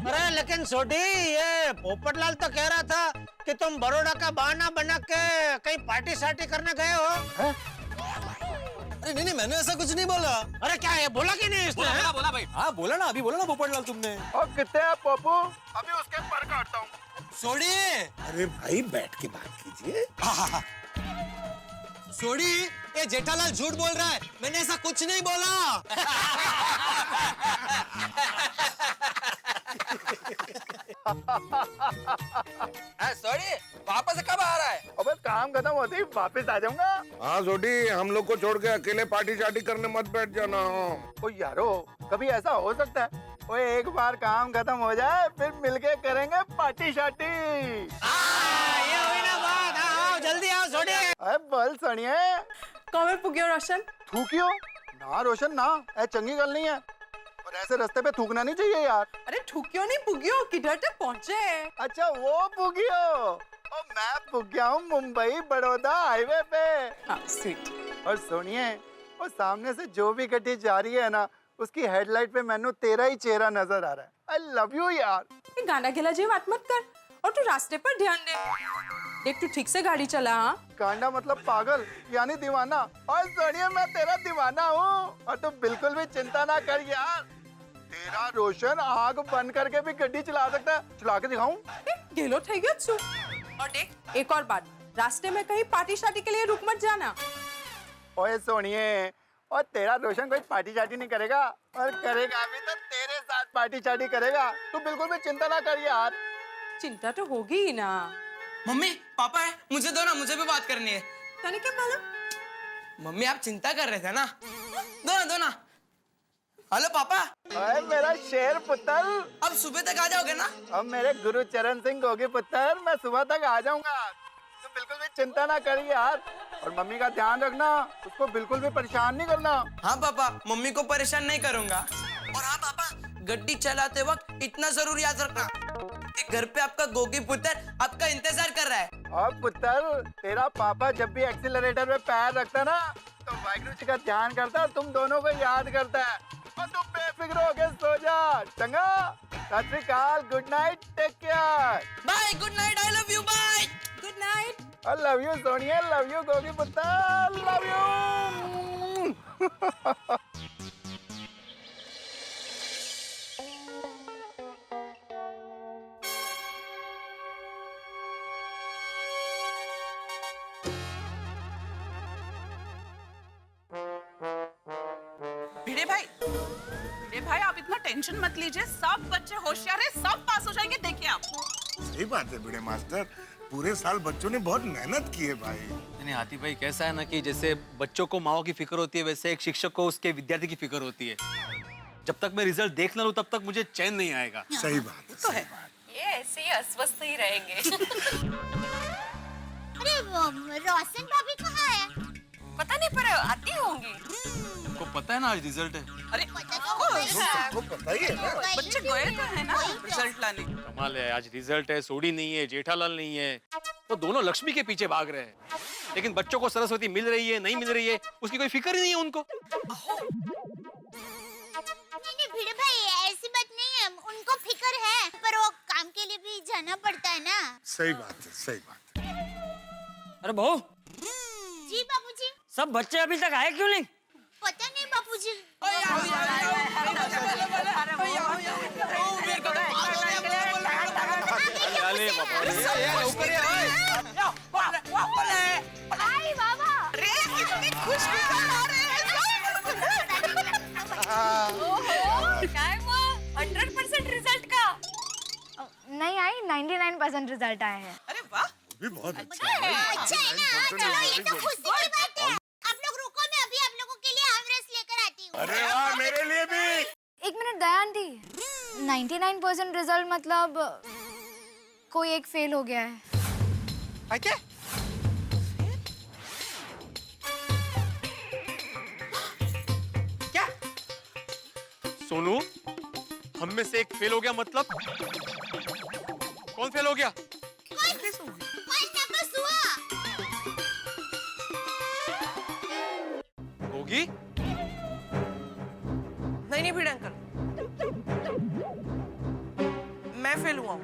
अरे लेकिन सोडी, ये पोपटलाल तो कह रहा था कि तुम बड़ौदा का बहाना बना के कहीं पार्टी शार्टी करने गए हो। अरे नहीं, मैंने ऐसा कुछ नहीं बोला। अरे क्या है, बोला कि नहीं इसने? बोला भाई। हाँ बोला ना, अभी बोला ना पोपटलाल तुमने। और कितने हैं पप्पू? अभी उसके पर काटता हूँ। सोडी, अरे भाई बैठ के बात कीजिए। सोडी, ये जेठालाल झूठ बोल रहा है, मैंने ऐसा कुछ नहीं बोला। सॉरी, वापस कब आ रहा है? अबे काम खत्म होते ही वापस आ जाऊंगा। हाँ सोडी, हम लोग को छोड़ के अकेले पार्टी शार्टी करने मत बैठ जाना। ओ यारो, कभी ऐसा हो सकता है? ओए एक बार काम खत्म हो जाए फिर मिलके करेंगे पार्टी शार्टी। ये हुई ना बात। आओ जल्दी आओ सोडी। अरे बल सणिए। कौवे पुगियो रोशन? थूकियो ना रोशन ना, ऐ चंगी गल नहीं है। और ऐसे रास्ते पे थूकना नहीं चाहिए यार। अरे ठुकियो नहीं पुगियो, किधर तक पहुँचे? अच्छा वो पुगियो। ओ मैं पुग गया हूँ मुंबई बड़ौदा हाईवे पे। हाँ स्वीट। और सुनिए, वो सामने से जो भी गड्डी जा रही है ना, उसकी हेडलाइट पे मैंने तेरा ही चेहरा नजर आ रहा है। आई लव यू यार। ये गाना गिला जी बात मत कर, और तू रास्ते पर ध्यान दे। देख तू ठीक से गाड़ी चला। हाँ गांडा मतलब पागल यानी दीवाना। और सुनिए, मैं तेरा दीवाना हूँ और तू बिल्कुल भी चिंता ना कर यार। तेरा रोशन आग बंद करके भी गड्डी चला सकता है। चला के दिखाऊं? गेलो थे गया तू। और देख एक और बात, रास्ते में कहीं पार्टी शार्टी के लिए रुक मत जाना। ओए सोनिए, और तेरा रोशन कोई पार्टी शार्टी नहीं करेगा, और करेगा भी तो तेरे साथ पार्टी शार्टी करेगा। तू बिल्कुल भी चिंता ना कर यार। चिंता तो होगी ही ना। मम्मी पापा है, मुझे दो ना, मुझे भी बात करनी है। तने क्या मालूम? मम्मी आप चिंता कर रहे थे ना, दो ना। हेलो पापा। अरे मेरा शेर पुत्र, अब सुबह तक आ जाओगे ना? अब मेरे गुरु चरण सिंह गोगी पुत्र, मैं सुबह तक आ जाऊंगा। तू बिल्कुल भी चिंता ना कर यार। और मम्मी का ध्यान रखना, उसको बिल्कुल भी परेशान नहीं करना। हाँ पापा, मम्मी को परेशान नहीं करूंगा। और हाँ पापा, गड्डी चलाते वक्त इतना जरूर याद रखना कि घर पे आपका गोगी पुत्र आपका इंतजार कर रहा है। और पुत्र, तेरा पापा जब भी एक्सीलरेटर पे पैर रखता ना, तो वाहिगुरु जी का ध्यान करता है, तुम दोनों को याद करता है। और तुम बेफिक्र होके सो जा। चंगा, सत श्री अकाल, good night, take care. Bye, good night, I love you, bye, good night. I love you Sonia, love you Gogi पुत्र, लव यू। भिड़े भाई, आप इतना टेंशन मत लीजिए, सब बच्चे होशियार हैं, सब पास हो जाएंगे, देखिए आप। सही बात है भिड़े मास्टर, पूरे साल बच्चों ने बहुत मेहनत की है भाई। नहीं हाथी भाई, कैसा है ना कि जैसे बच्चों को माओ की फिक्र होती है, वैसे एक शिक्षक को उसके विद्यार्थी की फिक्र होती है। जब तक मैं रिजल्ट देख ना लूं तब तक मुझे चैन नहीं आएगा। सही बात तो है। ये ऐसे ही अस्वस्थ ही रहेंगे। अरे रोशन भाभी कहाँ है? पता नहीं, पर आती होंगी। आपको पता है ना आज रिजल्ट है। अरे सबको पता ही है ना। बच्चे गए तो है ना रिजल्ट लाने। कमाल है, आज रिजल्ट है, सोडी नहीं है, जेठालाल नहीं है, तो दोनों लक्ष्मी के पीछे भाग रहे हैं। लेकिन बच्चों को सरस्वती मिल रही है नहीं मिल रही है, उसकी कोई फिक्र ही नहीं है उनको। नहीं भिड़े भाई, ऐसी बात नहीं है, उनको फिक्र है, पर वो काम के लिए भी जाना पड़ता है ना। सही बात है, सही बात है। अरे बहू। जी बाबूजी। सब बच्चे अभी तक आए क्यों नहीं? पता नहीं बाबूजी। आई बाबा, अरे कितनी खुशखबरी आ रही है। क्या हुआ? 100% रिजल्ट का? नहीं आई, 99% रिजल्ट आए हैं। अरे वाह, भी बहुत अच्छा है। अच्छा है ना, चलो ये तो खुशी की बात है। आप लोग रुको, मैं अभी आप लोगों के लिए आम रस लेकर आती हूँ। अरे वाह, मेरे लिए भी। एक मिनट दया आंटी, 99% रिजल्ट मतलब कोई एक फेल हो गया है। क्या? सोनू, हम में से एक फेल हो गया मतलब? कौन फेल हो गया? होगी? नहीं भिड़े अंकल, फेल हुआ हूँ।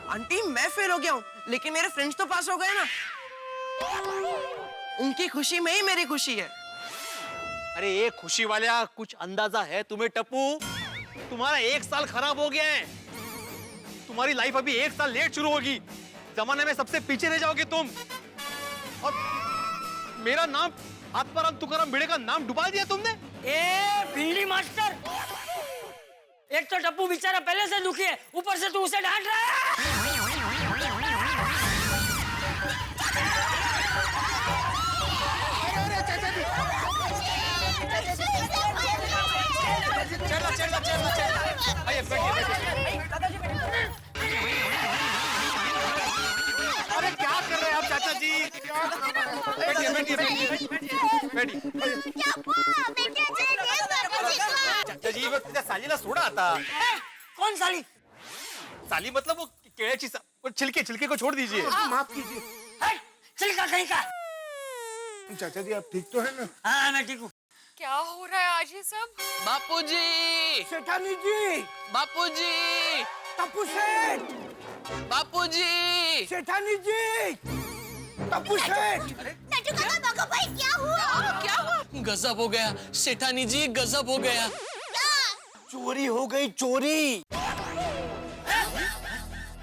आंटी मैं फेल हो गया हूँ लेकिन मेरे फ्रेंड्स तो पास हो गए ना। उनकी खुशी में ही मेरी खुशी है। अरे ये खुशी वाला कुछ अंदाजा है तुम्हें टप्पू? तुम्हारा 1 साल खराब हो गया है। तुम्हारी लाइफ अभी 1 साल लेट शुरू होगी। जमाने में सबसे पीछे रह जाओगे तुम। और मेरा नाम आत्माराम तुकाराम भिड़े का नाम डुबा दिया तुमने। ए भिंडी मास्टर, एक तो टप्पू बेचारा पहले से दुखी है, ऊपर से तू उसे डांट रहा है। अरे क्या कर रहे हैं आप चाचा जी? बैठिए बैठिए बैठिए। चाचा जी वो सालीला सोडा आता। कौन साली? साली मतलब वो केळ्याची वो छिलके को छोड़ दीजिए। माफ कीजिए। छिलका कहीं का। चाचा जी आप ठीक तो है ना? हाँ मैं ठीक हूँ। क्या हो रहा है आज ये सब? बापूजी, सेठानी जी, बापूजी, टप्पू सेठ, बापूजी, सेठानी जी, टप्पू सेठ। क्या हुआ? क्या हुआ? गजब हो गया सेठानी जी, गजब हो गया। चोरी हो गई, चोरी।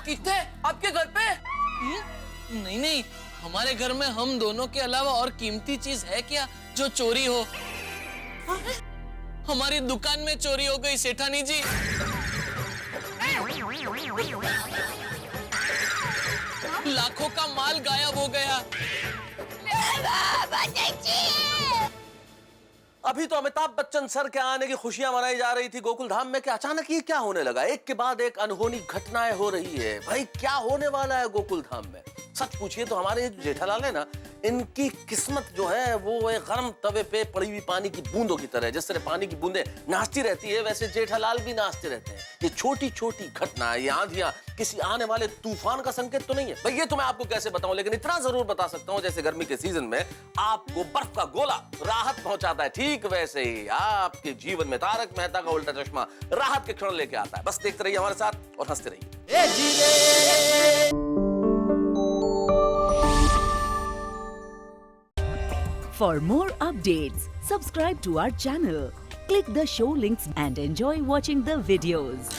कितने? आपके घर पे? नहीं नहीं, हमारे घर में हम दोनों के अलावा और कीमती चीज है क्या जो चोरी हो? हमारी दुकान में चोरी हो गई सेठानी जी। लाखों का माल गायब हो गया। अभी तो अमिताभ बच्चन सर के आने की खुशियां मनाई जा रही थी गोकुल धाम में कि अचानक ये क्या होने लगा? एक के बाद एक अनहोनी घटनाएं हो रही है। भाई क्या होने वाला है गोकुल धाम में? सच पूछिए तो हमारे जेठालाल है ना, इनकी किस्मत जो है वो एक गर्म तवे पे पड़ी हुई पानी की बूंदों की तरह। जिस तरह पानी की बूंदें नाचती रहती है वैसे जेठालाल भी नाचते रहते हैं। ये छोटी छोटी घटना, ये आंधियां किसी आने वाले तूफान का संकेत तो नहीं है भाई। ये तो मैं आपको कैसे बताऊं, लेकिन इतना जरूर बता सकता हूं जैसे गर्मी के सीजन में आपको बर्फ का गोला राहत पहुंचाता है, ठीक वैसे ही आपके जीवन में तारक मेहता का उल्टा चश्मा राहत के क्षण लेके आता है। बस देखते रहिए हमारे साथ और हंसते रहिए। For more updates, subscribe to our channel, click the show links and enjoy watching the videos.